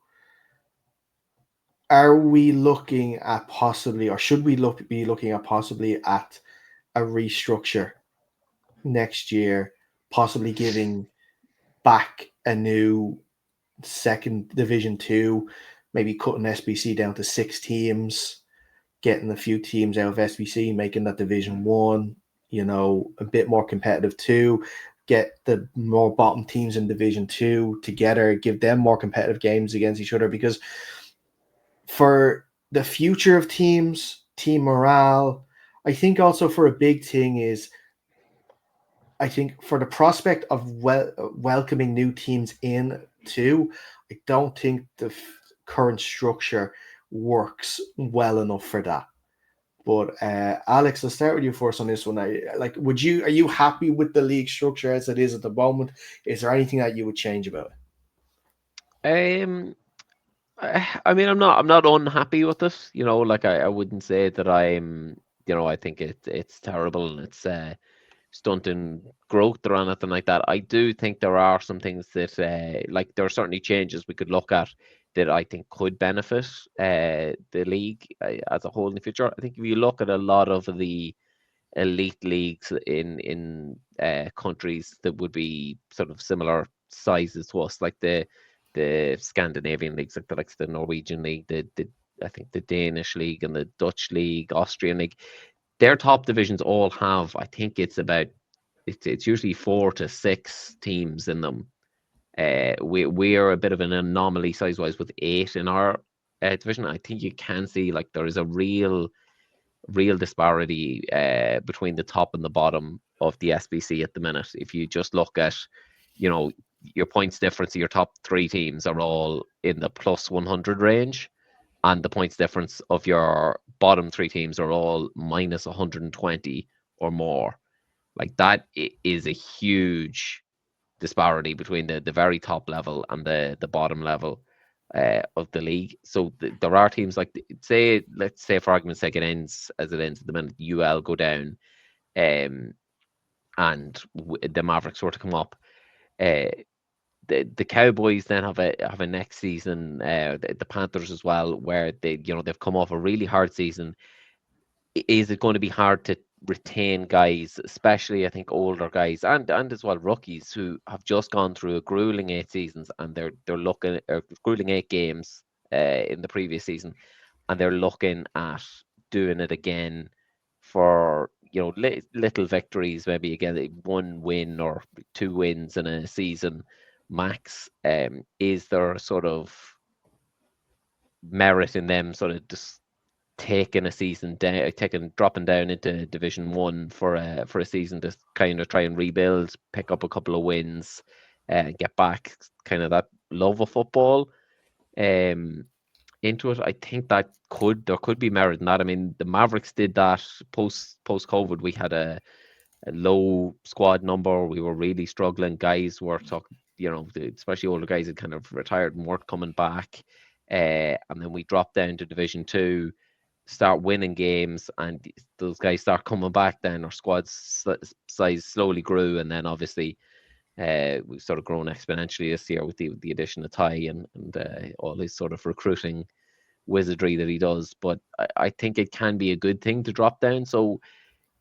Are we looking at possibly, or should we be looking at possibly at a restructure next year, possibly giving back a new second Division 2, maybe cutting SBC down to 6 teams, getting a few teams out of SBC, making that Division 1, a bit more competitive too, get the more bottom teams in Division 2 together, give them more competitive games against each other, because for the future of teams, team morale. I think also for a big thing is, I think for the prospect of welcoming new teams in too, I don't think the current structure works well enough for that. But Alex, let's start with you first on this one. Are you happy with the league structure as it is at the moment? Is there anything that you would change about it. I mean, I'm not unhappy with it. You know, like I wouldn't say that I'm. You know, I think it's terrible and it's stunting growth or anything like that. I do think there are some things that, like, there are certainly changes we could look at that I think could benefit the league as a whole in the future. I think if you look at a lot of the elite leagues in countries that would be sort of similar sizes to us, like the Scandinavian leagues, like the Norwegian league, the I think the Danish league and the Dutch league, Austrian league, their top divisions all have, I think it's usually 4 to 6 teams in them. We are a bit of an anomaly size wise with 8 in our division. I think you can see like there is a real disparity between the top and the bottom of the SBC at the minute. If you just look at, you know, your points difference of your top 3 teams are all in the plus 100 range, and the points difference of your bottom 3 teams are all minus 120 or more. Like, that is a huge disparity between the very top level and the bottom level of the league. So there are teams like, let's say for argument's sake, it ends as it ends at the minute, UL go down, and the Mavericks were to come up. The Cowboys then have a next season, the Panthers as well, where they've come off a really hard season. Is it going to be hard to retain guys, especially I think older guys and as well rookies who have just gone through a grueling 8 seasons, and they're looking at grueling 8 games in the previous season, and they're looking at doing it again for, you know, little victories, maybe again 1 win or 2 wins in a season max. Is there sort of merit in them sort of just taking a season down, dropping down into Division 1 for a season to kind of try and rebuild, pick up a couple of wins, and get back kind of that love of football into it? I think there could be merit in that. I mean, the Mavericks did that post COVID. We had a low squad number. We were really struggling. Guys were talking, you know, especially older guys had kind of retired and weren't coming back. And then we dropped down to Division 2, start winning games, and those guys start coming back. Then our squad size slowly grew, and then obviously we've sort of grown exponentially this year with the addition of Ty and all his sort of recruiting wizardry that he does. But I think it can be a good thing to drop down. So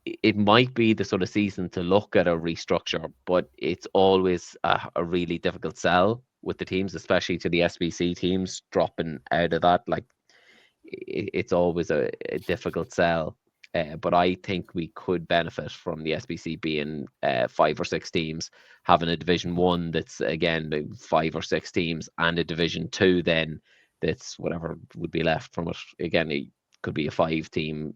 it might be the sort of season to look at a restructure, but it's always a really difficult sell with the teams, especially to the SBC teams dropping out of that. Like, it's always a difficult sell. But I think we could benefit from the SBC being 5 or 6 teams, having a Division 1 that's, again, 5 or 6 teams, and a Division 2 then that's whatever would be left from it. Again, it could be a 5-team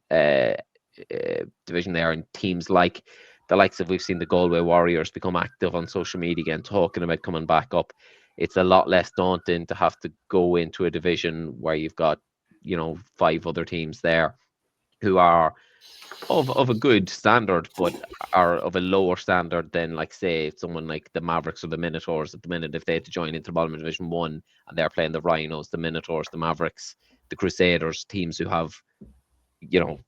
division there, and teams like the likes of, we've seen the Galway Warriors become active on social media again, talking about coming back up. It's a lot less daunting to have to go into a division where you've got, you know, 5 other teams there who are of a good standard, but are of a lower standard than, like, say, someone like the Mavericks or the Minotaurs at the minute. If they had to join into Bottom Division 1 and they're playing the Rhinos, the Minotaurs, the Mavericks, the Crusaders, teams who have, you know,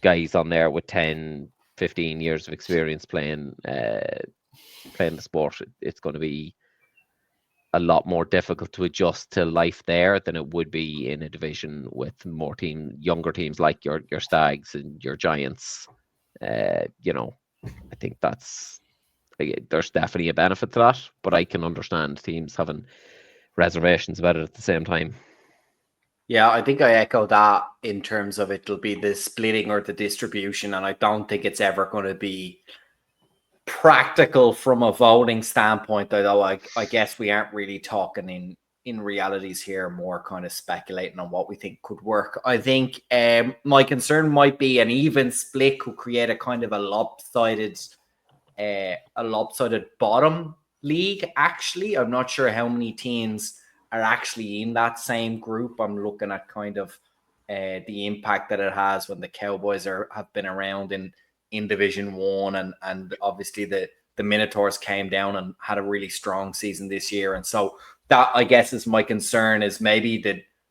guys on there with 10, 15 years of experience playing the sport, it's going to be a lot more difficult to adjust to life there than it would be in a division with more younger teams like your Stags and your Giants. You know, I think there's definitely a benefit to that, but I can understand teams having reservations about it at the same time. Yeah, I think I echo that in terms of it'll be the splitting or the distribution, and I don't think it's ever going to be practical from a voting standpoint, although I guess we aren't really talking in in realities here, more kind of speculating on what we think could work. I think my concern might be an even split could create a kind of a lopsided bottom league. Actually, I'm not sure how many teams are actually in that same group. I'm looking at kind of the impact that it has when the Cowboys have been around in Division 1, and obviously the Minotaurs came down and had a really strong season this year. And so that, I guess, is my concern, is maybe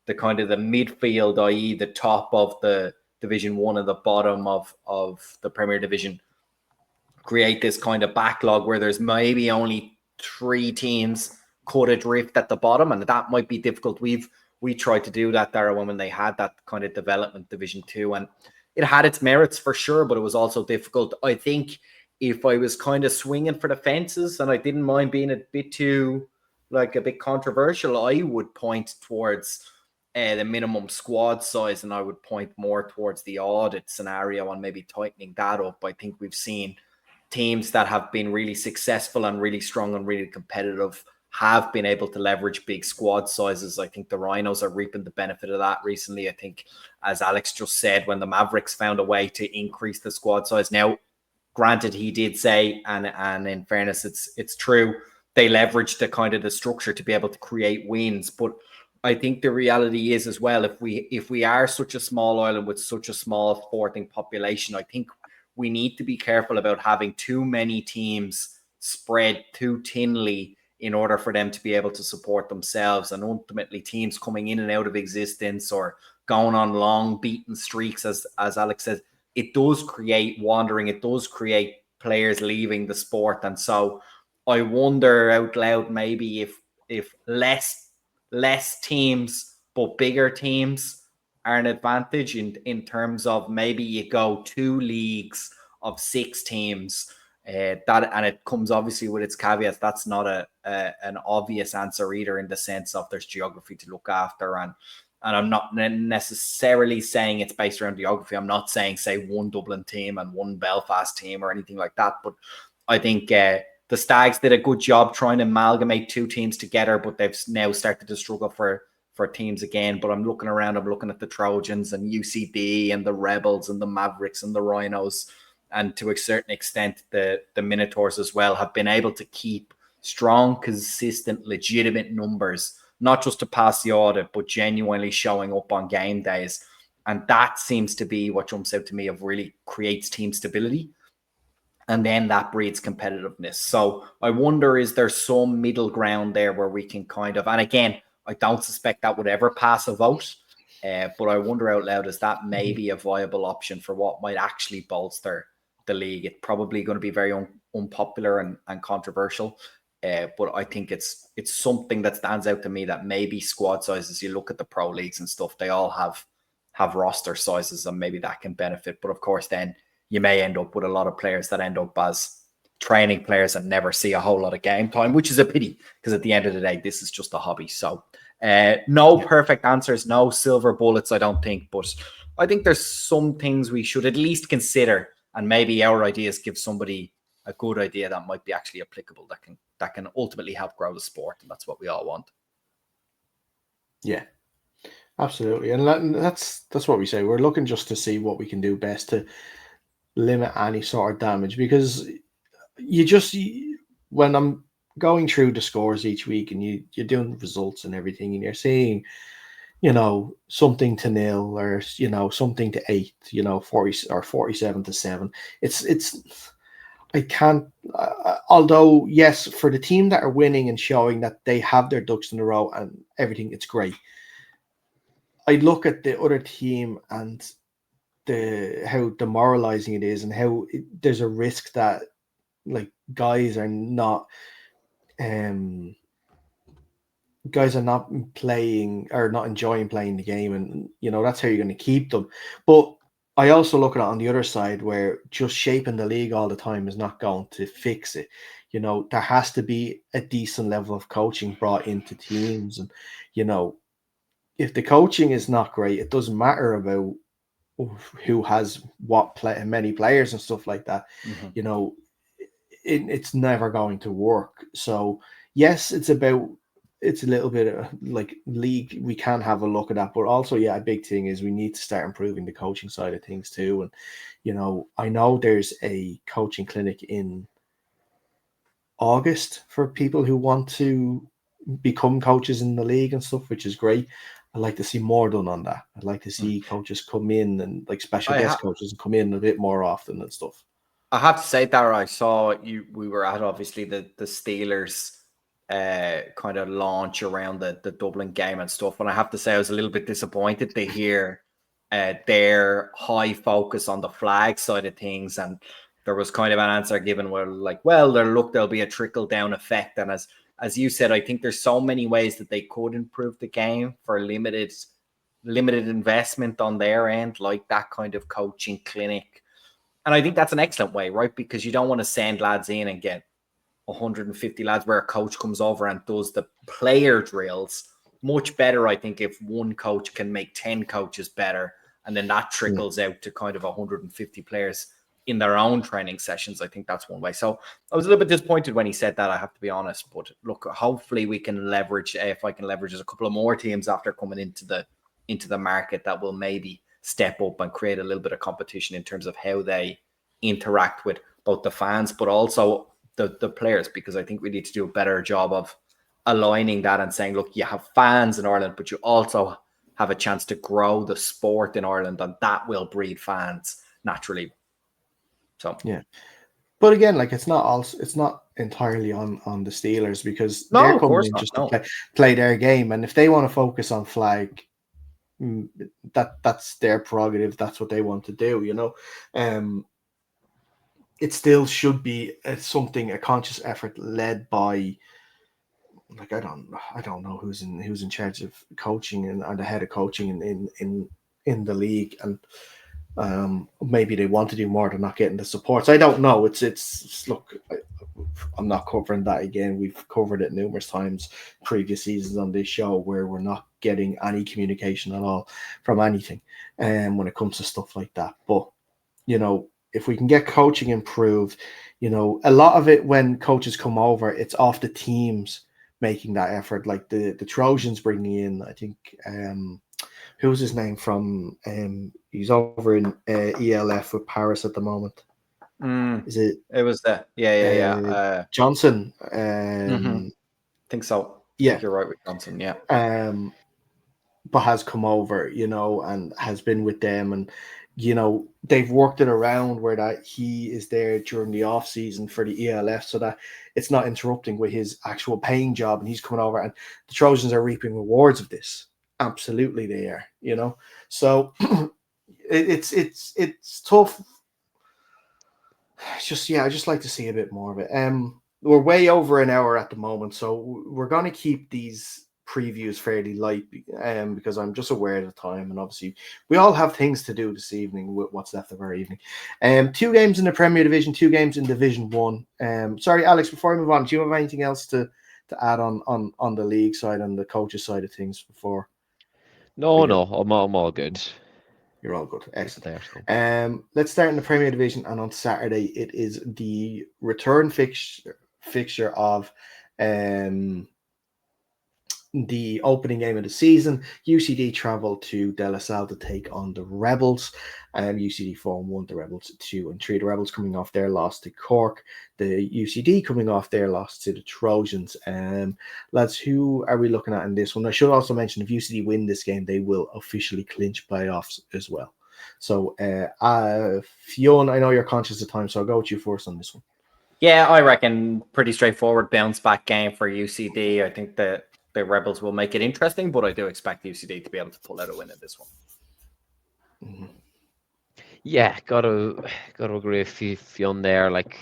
the kind of the midfield, i.e. the top of the Division 1 and the bottom of the Premier Division, create this kind of backlog where there's maybe only 3 teams cut adrift at the bottom, and that might be difficult. We tried to do that, Dara, when they had that kind of development Division 2, and it had its merits for sure, but it was also difficult. I think if I was kind of swinging for the fences and I didn't mind being a bit too, like, a bit controversial, I would point towards the minimum squad size, and I would point more towards the audit scenario and maybe tightening that up. I think we've seen teams that have been really successful and really strong and really competitive have been able to leverage big squad sizes. I think the Rhinos are reaping the benefit of that recently. I think, as Alex just said, when the Mavericks found a way to increase the squad size, now, granted, he did say, and in fairness, it's true, they leveraged the kind of the structure to be able to create wins. But I think the reality is as well, if we are such a small island with such a small sporting population, I think we need to be careful about having too many teams spread too thinly in order for them to be able to support themselves, and ultimately teams coming in and out of existence or going on long beaten streaks, as Alex says, it does create wandering. It does create players leaving the sport. And so I wonder out loud, maybe if less teams but bigger teams are an advantage in terms of maybe you go 2 leagues of 6 teams. That, and it comes obviously with its caveats. That's not an obvious answer either, in the sense of there's geography to look after, and I'm not necessarily saying it's based around geography. I'm not saying, say, 1 Dublin team and 1 Belfast team or anything like that. But I think the Stags did a good job trying to amalgamate 2 teams together, but they've now started to struggle for teams again. But I'm looking around, I'm looking at the Trojans and UCP and the Rebels and the Mavericks and the Rhinos, and to a certain extent the Minotaurs as well, have been able to keep strong, consistent, legitimate numbers, not just to pass the audit, but genuinely showing up on game days. And that seems to be what jumps out to me of really creates team stability. And then that breeds competitiveness. So I wonder, is there some middle ground there where we can kind of, and again, I don't suspect that would ever pass a vote, but I wonder out loud, is that maybe a viable option for what might actually bolster the league? It's probably going to be very unpopular and controversial. But I think it's something that stands out to me, that maybe squad sizes, you look at the pro leagues and stuff, they all have roster sizes, and maybe that can benefit. But of course, then you may end up with a lot of players that end up as training players and never see a whole lot of game time, which is a pity, because at the end of the day, this is just a hobby. So no perfect answers, no silver bullets, I don't think. But I think there's some things we should at least consider, and maybe our ideas give somebody a good idea that might be actually applicable, that can ultimately help grow the sport, and that's what we all want. Yeah, absolutely. And that's what we say. We're looking just to see what we can do best to limit any sort of damage, because when I'm going through the scores each week and you're doing results and everything, and you're seeing, something to 0 or, something to 8, 40 or 47 to 7. It's I can't, although yes, for the team that are winning and showing that they have their ducks in a row and everything, it's great. I look at the other team and how demoralizing it is, and how there's a risk that, like, guys are not playing or not enjoying playing the game, and that's how you're going to keep them. But I also look at it on the other side, where just shaping the league all the time is not going to fix it. There has to be a decent level of coaching brought into teams, and if the coaching is not great, it doesn't matter about who has many players and stuff like that. It's never going to work. So yes, it's about it's a little bit like league. We can have a look at that, but also, yeah, a big thing is we need to start improving the coaching side of things too. And I know there's a coaching clinic in August for people who want to become coaches in the league and stuff, which is great. I'd like to see more done on that. I'd like to see coaches come in and like special guest coaches come in a bit more often and stuff. I have to say, Dara, I saw you. We were at obviously the Steelers kind of launch around the Dublin game and stuff, and I have to say I was a little bit disappointed to hear their high focus on the flag side of things, and there was kind of an answer given where like, well, there'll be a trickle down effect, and as you said, I think there's so many ways that they could improve the game for limited investment on their end, like that kind of coaching clinic. And I think that's an excellent way, right? Because you don't want to send lads in and get 150 lads where a coach comes over and does the player drills. Much better, I think, if one coach can make 10 coaches better, and then that trickles out to kind of 150 players in their own training sessions. I think that's one way. So I was a little bit disappointed when he said that, I have to be honest. But look, hopefully we can leverage, if I can leverage a couple of more teams after coming into the market that will maybe step up and create a little bit of competition in terms of how they interact with both the fans, but also the players, because I think we need to do a better job of aligning that and saying, look, you have fans in Ireland, but you also have a chance to grow the sport in Ireland, and that will breed fans naturally. So yeah, but again, like it's not entirely on the Steelers, because they're coming in just to play their game, and if they want to focus on flag, that's their prerogative. That's what they want to do. It still should be a conscious effort led by, like, I don't know who's in charge of coaching and the head of coaching in the league, and maybe they want to do more. They're not getting the support. So I don't know. It's look, I'm not covering that again. We've covered it numerous times previous seasons on this show, where we're not getting any communication at all from anything, and when it comes to stuff like that. But if we can get coaching improved, a lot of it, when coaches come over, it's off the teams making that effort. Like the Trojans bringing in, I think, who's his name from? He's over in ELF with Paris at the moment. Is it? It was that? Yeah. Johnson. I think so. Yeah, I think you're right with Johnson. Yeah. But has come over, and has been with them, and they've worked it around where that he is there during the off season for the ELF, so that it's not interrupting with his actual paying job, and he's coming over, and the Trojans are reaping rewards of this. Absolutely, they are. So it's tough. It's just, I just like to see a bit more of it. We're way over an hour at the moment, so we're going to keep these previews fairly light, because I'm just aware of the time, and obviously we all have things to do this evening with what's left of our evening. 2 games in the Premier Division, 2 games in Division 1. Sorry, Alex, before we move on, do you have anything else to add on the league side and the coaches side of things before? No, I'm all good. You're all good. Excellent. Let's start in the Premier Division, and on Saturday it is the return fixture of the opening game of the season. UCD travel to De La Salle to take on the Rebels, and UCD 4-1, the Rebels 2-3. The Rebels coming off their loss to Cork, the UCD coming off their loss to the Trojans. Lads, who are we looking at in this one? I should also mention, if UCD win this game, they will officially clinch playoffs as well. So Fionn, I know you're conscious of time, so I'll go with you first on this one. Yeah, I reckon pretty straightforward bounce back game for UCD. I think that the Rebels will make it interesting, but I do expect UCD to be able to pull out a win in this one. Yeah, gotta agree with Fionn there. Like,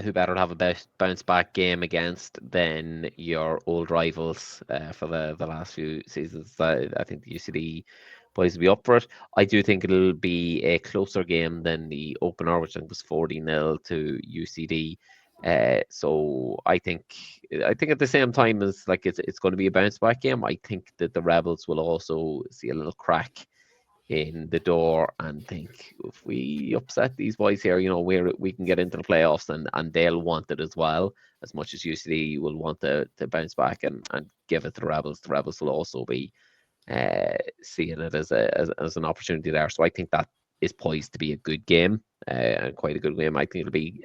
who better to have a bounce back game against than your old rivals for the last few seasons. I think the UCD boys will be up for it. I do think it'll be a closer game than the opener, which I think was 40-0 to UCD. So I think at the same time as, like, it's going to be a bounce back game, I think that the Rebels will also see a little crack in the door and think, if we upset these boys here, we can get into the playoffs, and they'll want it as well, as much as UCD will want to bounce back and give it to the Rebels. The Rebels will also be seeing it as an opportunity there. So I think that is poised to be a good game, and quite a good game. I think it'll be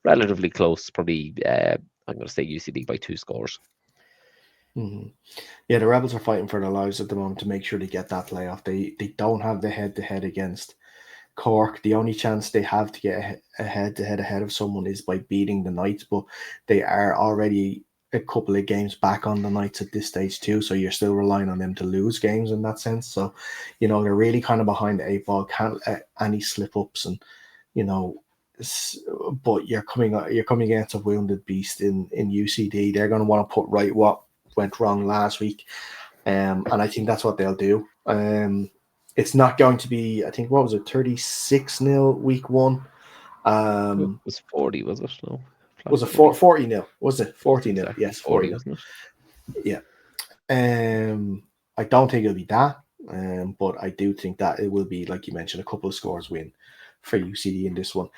relatively close, probably I'm going to say UCD by 2 scores. Mm-hmm. Yeah, the Rebels are fighting for their lives at the moment to make sure they get that playoff. They don't have the head-to-head against Cork. The only chance they have to get a head-to-head ahead of someone is by beating the Knights, but they are already a couple of games back on the Knights at this stage too, so you're still relying on them to lose games in that sense. So, they're really kind of behind the 8 ball, can't let any slip-ups, and, but you're coming against a wounded beast in UCD. They're going to want to put right what went wrong last week, and I think that's what they'll do. It's not going to be, I think, what was it, 36-0 week one? It was 40, was it? No, was it 40-0? Was it 40-0? Exactly. Yes, 40, wasn't it? Yeah. I don't think it'll be that, but I do think that it will be, like you mentioned, a couple of scores win for UCD in this one.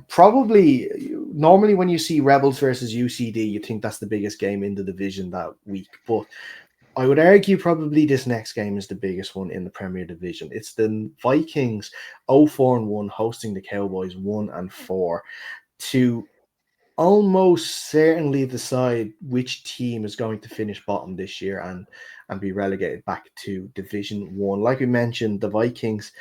Probably, normally when you see Rebels versus UCD, you think that's the biggest game in the division that week, but I would argue probably this next game is the biggest one in the Premier Division. It's the Vikings 0-4-1 hosting the Cowboys 1-4 to almost certainly decide which team is going to finish bottom this year and be relegated back to Division 1. Like we mentioned, the Vikings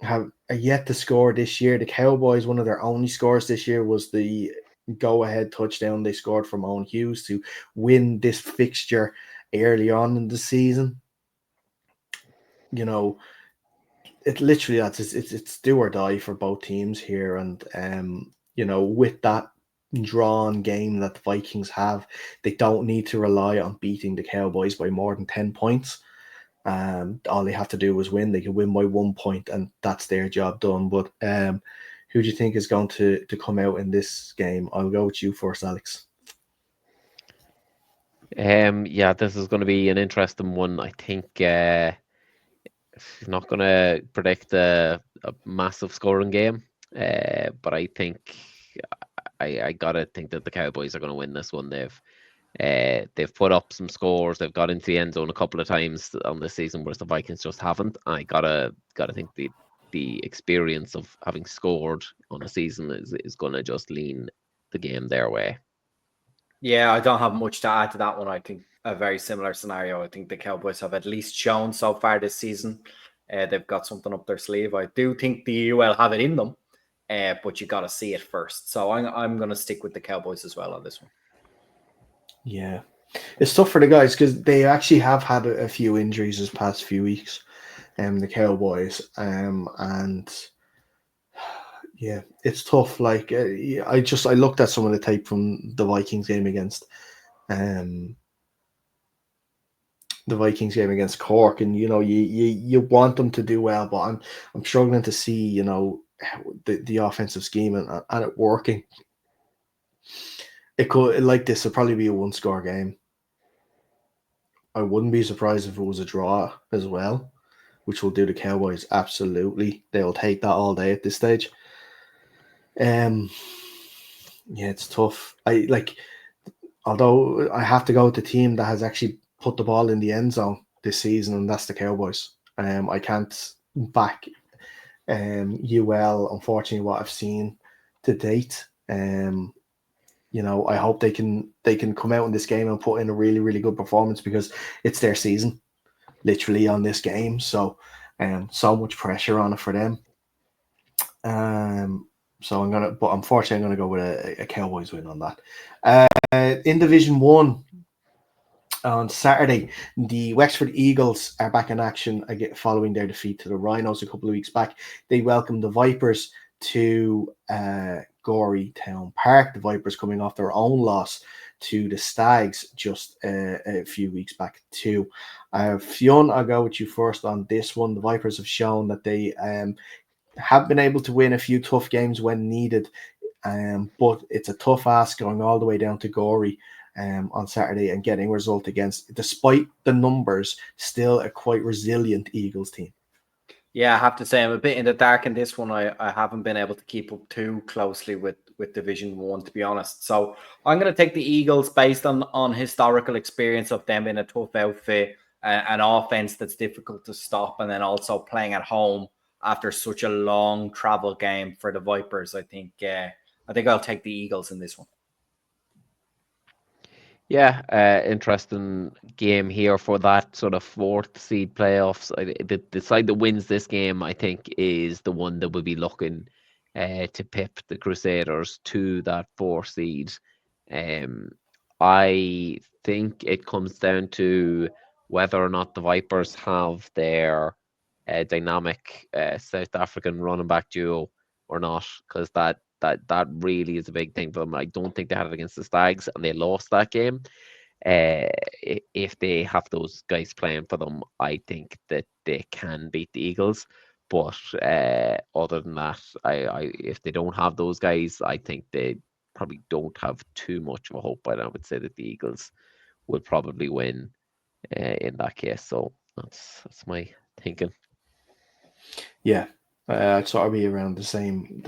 have yet to score this year. The Cowboys, one of their only scores this year was the go-ahead touchdown they scored from Owen Hughes to win this fixture early on in the season. It literally it's do or die for both teams here, and with that drawn game that the Vikings have, they don't need to rely on beating the Cowboys by more than 10 points. All they have to do is win. They can win by 1 point, and that's their job done. But who do you think is going to come out in this game? I'll go with you first, Alex. Yeah, this is going to be an interesting one. I think not going to predict a massive scoring game, but I think I gotta think that the Cowboys are going to win this one. They've put up some scores. They've got into the end zone a couple of times on this season, whereas the Vikings just haven't. I gotta think the experience of having scored on a season is going to just lean the game their way. Yeah, I don't have much to add to that one. I think a very similar scenario. I think the Cowboys have at least shown so far this season they've got something up their sleeve. I do think the UL have it in them, but you got to see it first. So I'm going to stick with the Cowboys as well on this one. Yeah, it's tough for the guys because they actually have had a few injuries this past few weeks, the Cowboys, and yeah, it's tough. Like I looked at some of the tape from the Vikings game against Cork, and you want them to do well, but I'm struggling to see the offensive scheme and it working. It could, like this, would probably be a 1-score game. I wouldn't be surprised if it was a draw as well, which will do the Cowboys absolutely. They'll take that all day at this stage. Yeah, it's tough. Although I have to go with the team that has actually put the ball in the end zone this season, and that's the Cowboys. I can't back UL, unfortunately, what I've seen to date. I hope they can come out in this game and put in a really, really good performance because it's their season, literally, on this game. So, so much pressure on it for them. So unfortunately, I'm gonna go with a Cowboys win on that. In Division 1 on Saturday, the Wexford Eagles are back in action again following their defeat to the Rhinos a couple of weeks back. They welcomed the Vipers to Gorey Town Park. The Vipers coming off their own loss to the Stags just a few weeks back too. Fionn, I'll go with you first on this one. The Vipers have shown that they have been able to win a few tough games when needed, but it's a tough ask going all the way down to Gorey on Saturday and getting a result against, despite the numbers, still a quite resilient Eagles team. Yeah, I have to say I'm a bit in the dark in this one. I haven't been able to keep up too closely with Division One, to be honest. So I'm going to take the Eagles based on historical experience of them in a tough outfit, an offense that's difficult to stop, and then also playing at home after such a long travel game for the Vipers. I think I'll take the Eagles in this one. Yeah, interesting game here for that sort of fourth seed playoffs. The side that wins this game, I think, is the one that will be looking to pip the Crusaders to that fourth seed. Um, I think it comes down to whether or not the Vipers have their dynamic South African running back duo or not, because that really is a big thing for them. I don't think they had it against the Stags, and they lost that game. If they have those guys playing for them, I think that they can beat the Eagles. But other than that, I if they don't have those guys, I think they probably don't have too much of a hope. And I would say that the Eagles will probably win in that case. So that's my thinking. Yeah, I'd sort of be around the same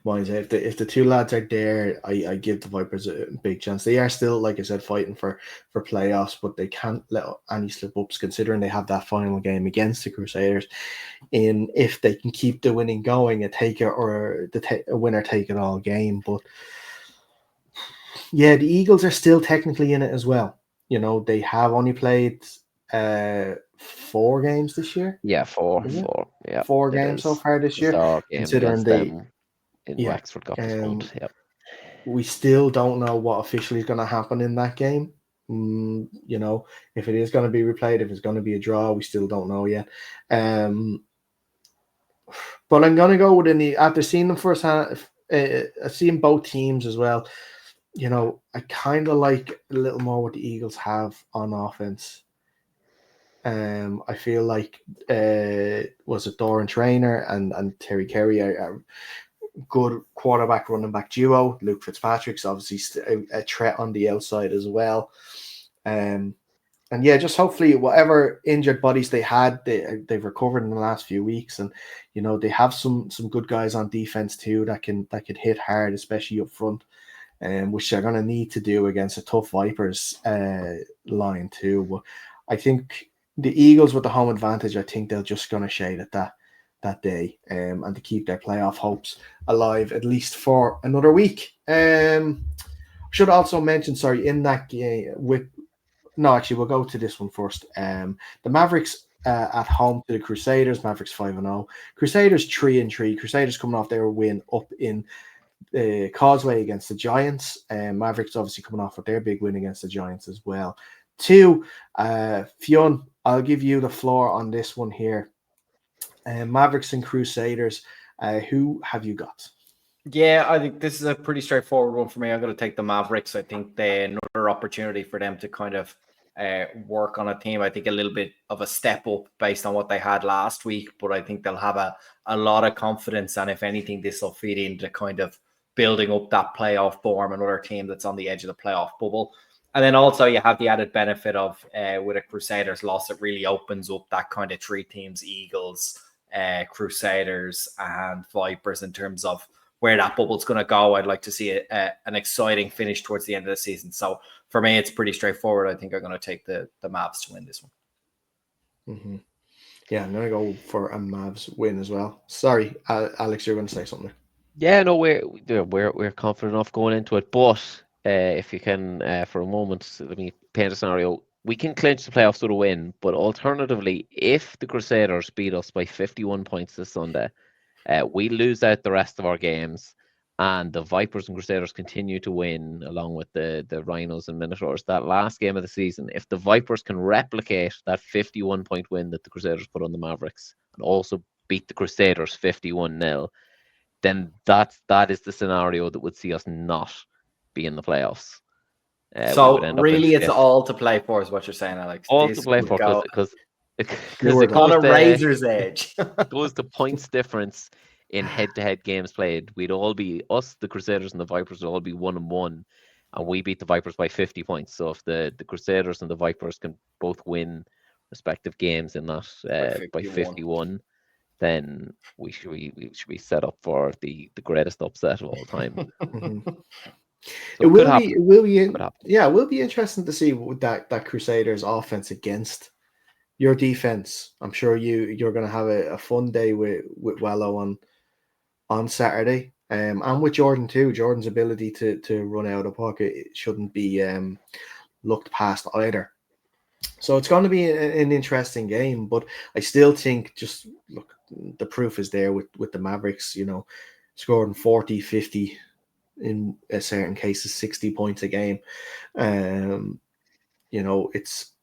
mindset. If the two lads are there, I give the Vipers a big chance. They are still, like I said, fighting for playoffs, but they can't let any slip ups considering they have that final game against the Crusaders. In if they can keep the winning going, a winner take it all game. But yeah, the Eagles are still technically in it as well. You know, they have only played 4 games this year. Yeah, four. Yeah, 4 it games so is. far this year. Our game Considering against they, them in yeah, Wexford got postponed. Yep. we still don't know what officially is going to happen in that game. You know, if it is going to be replayed, if it's going to be a draw, we still don't know yet. But I'm going to go with after seeing them firsthand, I've seen both teams as well. You know, I kind of like a little more what the Eagles have on offense. I feel like was it Doran Trainer and Terry Kerry are good quarterback running back duo. Luke Fitzpatrick's obviously a threat on the outside as well. And yeah, just hopefully whatever injured bodies they had, they've recovered in the last few weeks, and you know they have some good guys on defense too that can hit hard, especially up front, which they're going to need to do against a tough Vipers line too. But I think the Eagles with the home advantage, I think they're just going to shade at that day, and to keep their playoff hopes alive at least for another week. Should also mention, sorry, in that game we'll go to this one first. The Mavericks at home to the Crusaders. Mavericks 5-0. Crusaders 3-3. Crusaders coming off their win up in Causeway against the Giants. Mavericks obviously coming off with their big win against the Giants as well. 2, Fionn, I'll give you the floor on this one here. Mavericks and Crusaders. Who have you got? Yeah, I think this is a pretty straightforward one for me. I'm going to take the Mavericks. I think they're another opportunity for them to kind of work on a team. I think a little bit of a step up based on what they had last week, but I think they'll have a lot of confidence. And if anything, this will feed into kind of building up that playoff form, another team that's on the edge of the playoff bubble. And then also you have the added benefit of with a Crusaders loss, it really opens up that kind of 3 teams, Eagles, Crusaders and Vipers in terms of where that bubble's going to go. I'd like to see an exciting finish towards the end of the season. So for me, it's pretty straightforward. I think I'm going to take the Mavs to win this one. Mm-hmm. Yeah, I'm going to go for a Mavs win as well. Sorry, Alex, you're going to say something. Yeah, no, we're confident enough going into it. But if you can, for a moment, let me paint a scenario. We can clinch the playoffs with a win, but alternatively, if the Crusaders beat us by 51 points this Sunday, we lose out the rest of our games, and the Vipers and Crusaders continue to win along with the Rhinos and Minotaurs. That last game of the season, if the Vipers can replicate that 51-point win that the Crusaders put on the Mavericks and also beat the Crusaders 51-0, then that is the scenario that would see us not be in the playoffs. So really, it's all to play for, is what you're saying, Alex. All to play for, because it goes on a razor's edge. It goes to points difference in head-to-head games played. We'd all be us, the Crusaders and the Vipers would all be 1-1, and we beat the Vipers by 50 points. So if the Crusaders and the Vipers can both win respective games in that by 51. 51, then we should be set up for the greatest upset of all time. Mhm. So it could happen. It will be, Could happen. yeah, it will be interesting to see what that Crusaders offense against your defense. I'm sure you're going to have a fun day with Wello on Saturday, and with Jordan too. Jordan's ability to run out of pocket shouldn't be looked past either. So it's going to be an interesting game, but I still think just look, the proof is there with the Mavericks, scoring 40, 50, in a certain cases, 60 points a game.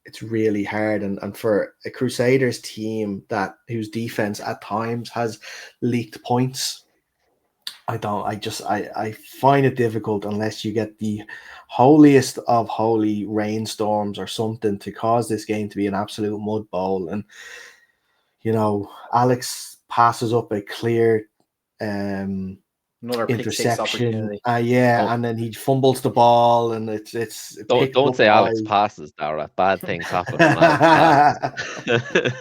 It's really hard, and for a Crusaders team whose defense at times has leaked points, I find it difficult unless you get the holiest of holy rainstorms or something to cause this game to be an absolute mud bowl. And Alex passes up a clear Another pick six interception. opportunity. And then he fumbles the ball, and it's picked Don't up say by... Alex passes, Dara. Bad things happen when Alex passes.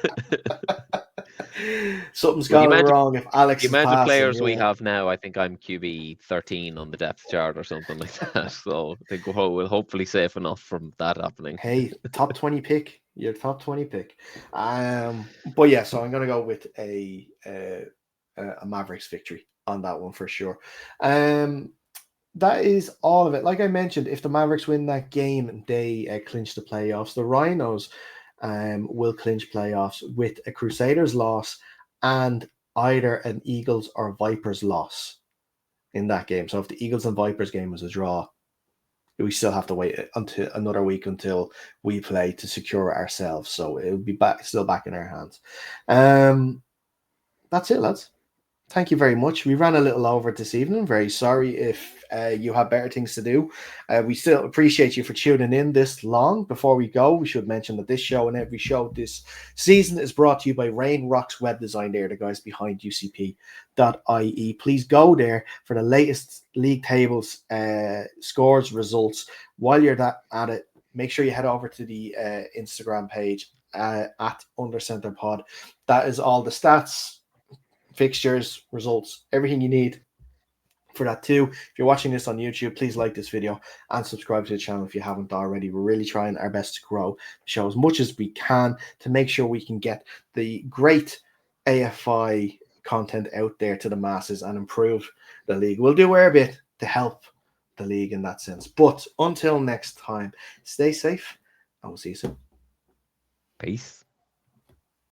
Something's Well, gone wrong if Alex the is amount of passing. players we have now, I think I'm QB 13 on the depth chart or something like that. So I think we'll hopefully safe enough from that happening. Hey, top 20 pick. Your top 20 pick. But yeah, so I'm gonna go with a Mavericks victory on that one for sure. That is all of it. Like I mentioned, if the Mavericks win that game, they clinch the playoffs. The Rhinos will clinch playoffs with a Crusaders loss and either an Eagles or Vipers loss in that game. So if the Eagles and Vipers game was a draw, we still have to wait until another week until we play to secure ourselves. So it will be still back in our hands. That's it, lads. Thank you very much. We ran a little over this evening. Very sorry if you have better things to do. We still appreciate you for tuning in this long. Before we go, we should mention that this show and every show this season is brought to you by Rain Rocks Web Design. They're the guys behind UCP.ie. Please go there for the latest league tables, scores, results. While you're at it, make sure you head over to the Instagram page at UnderCenterPod. That is all the stats, fixtures, results, everything you need for that too. If you're watching this on YouTube, please like this video and subscribe to the channel if you haven't already. We're really trying our best to grow the show as much as we can to make sure we can get the great AFI content out there to the masses and improve the league. We'll do our bit to help the league in that sense. But until next time, stay safe and we'll see you soon. Peace.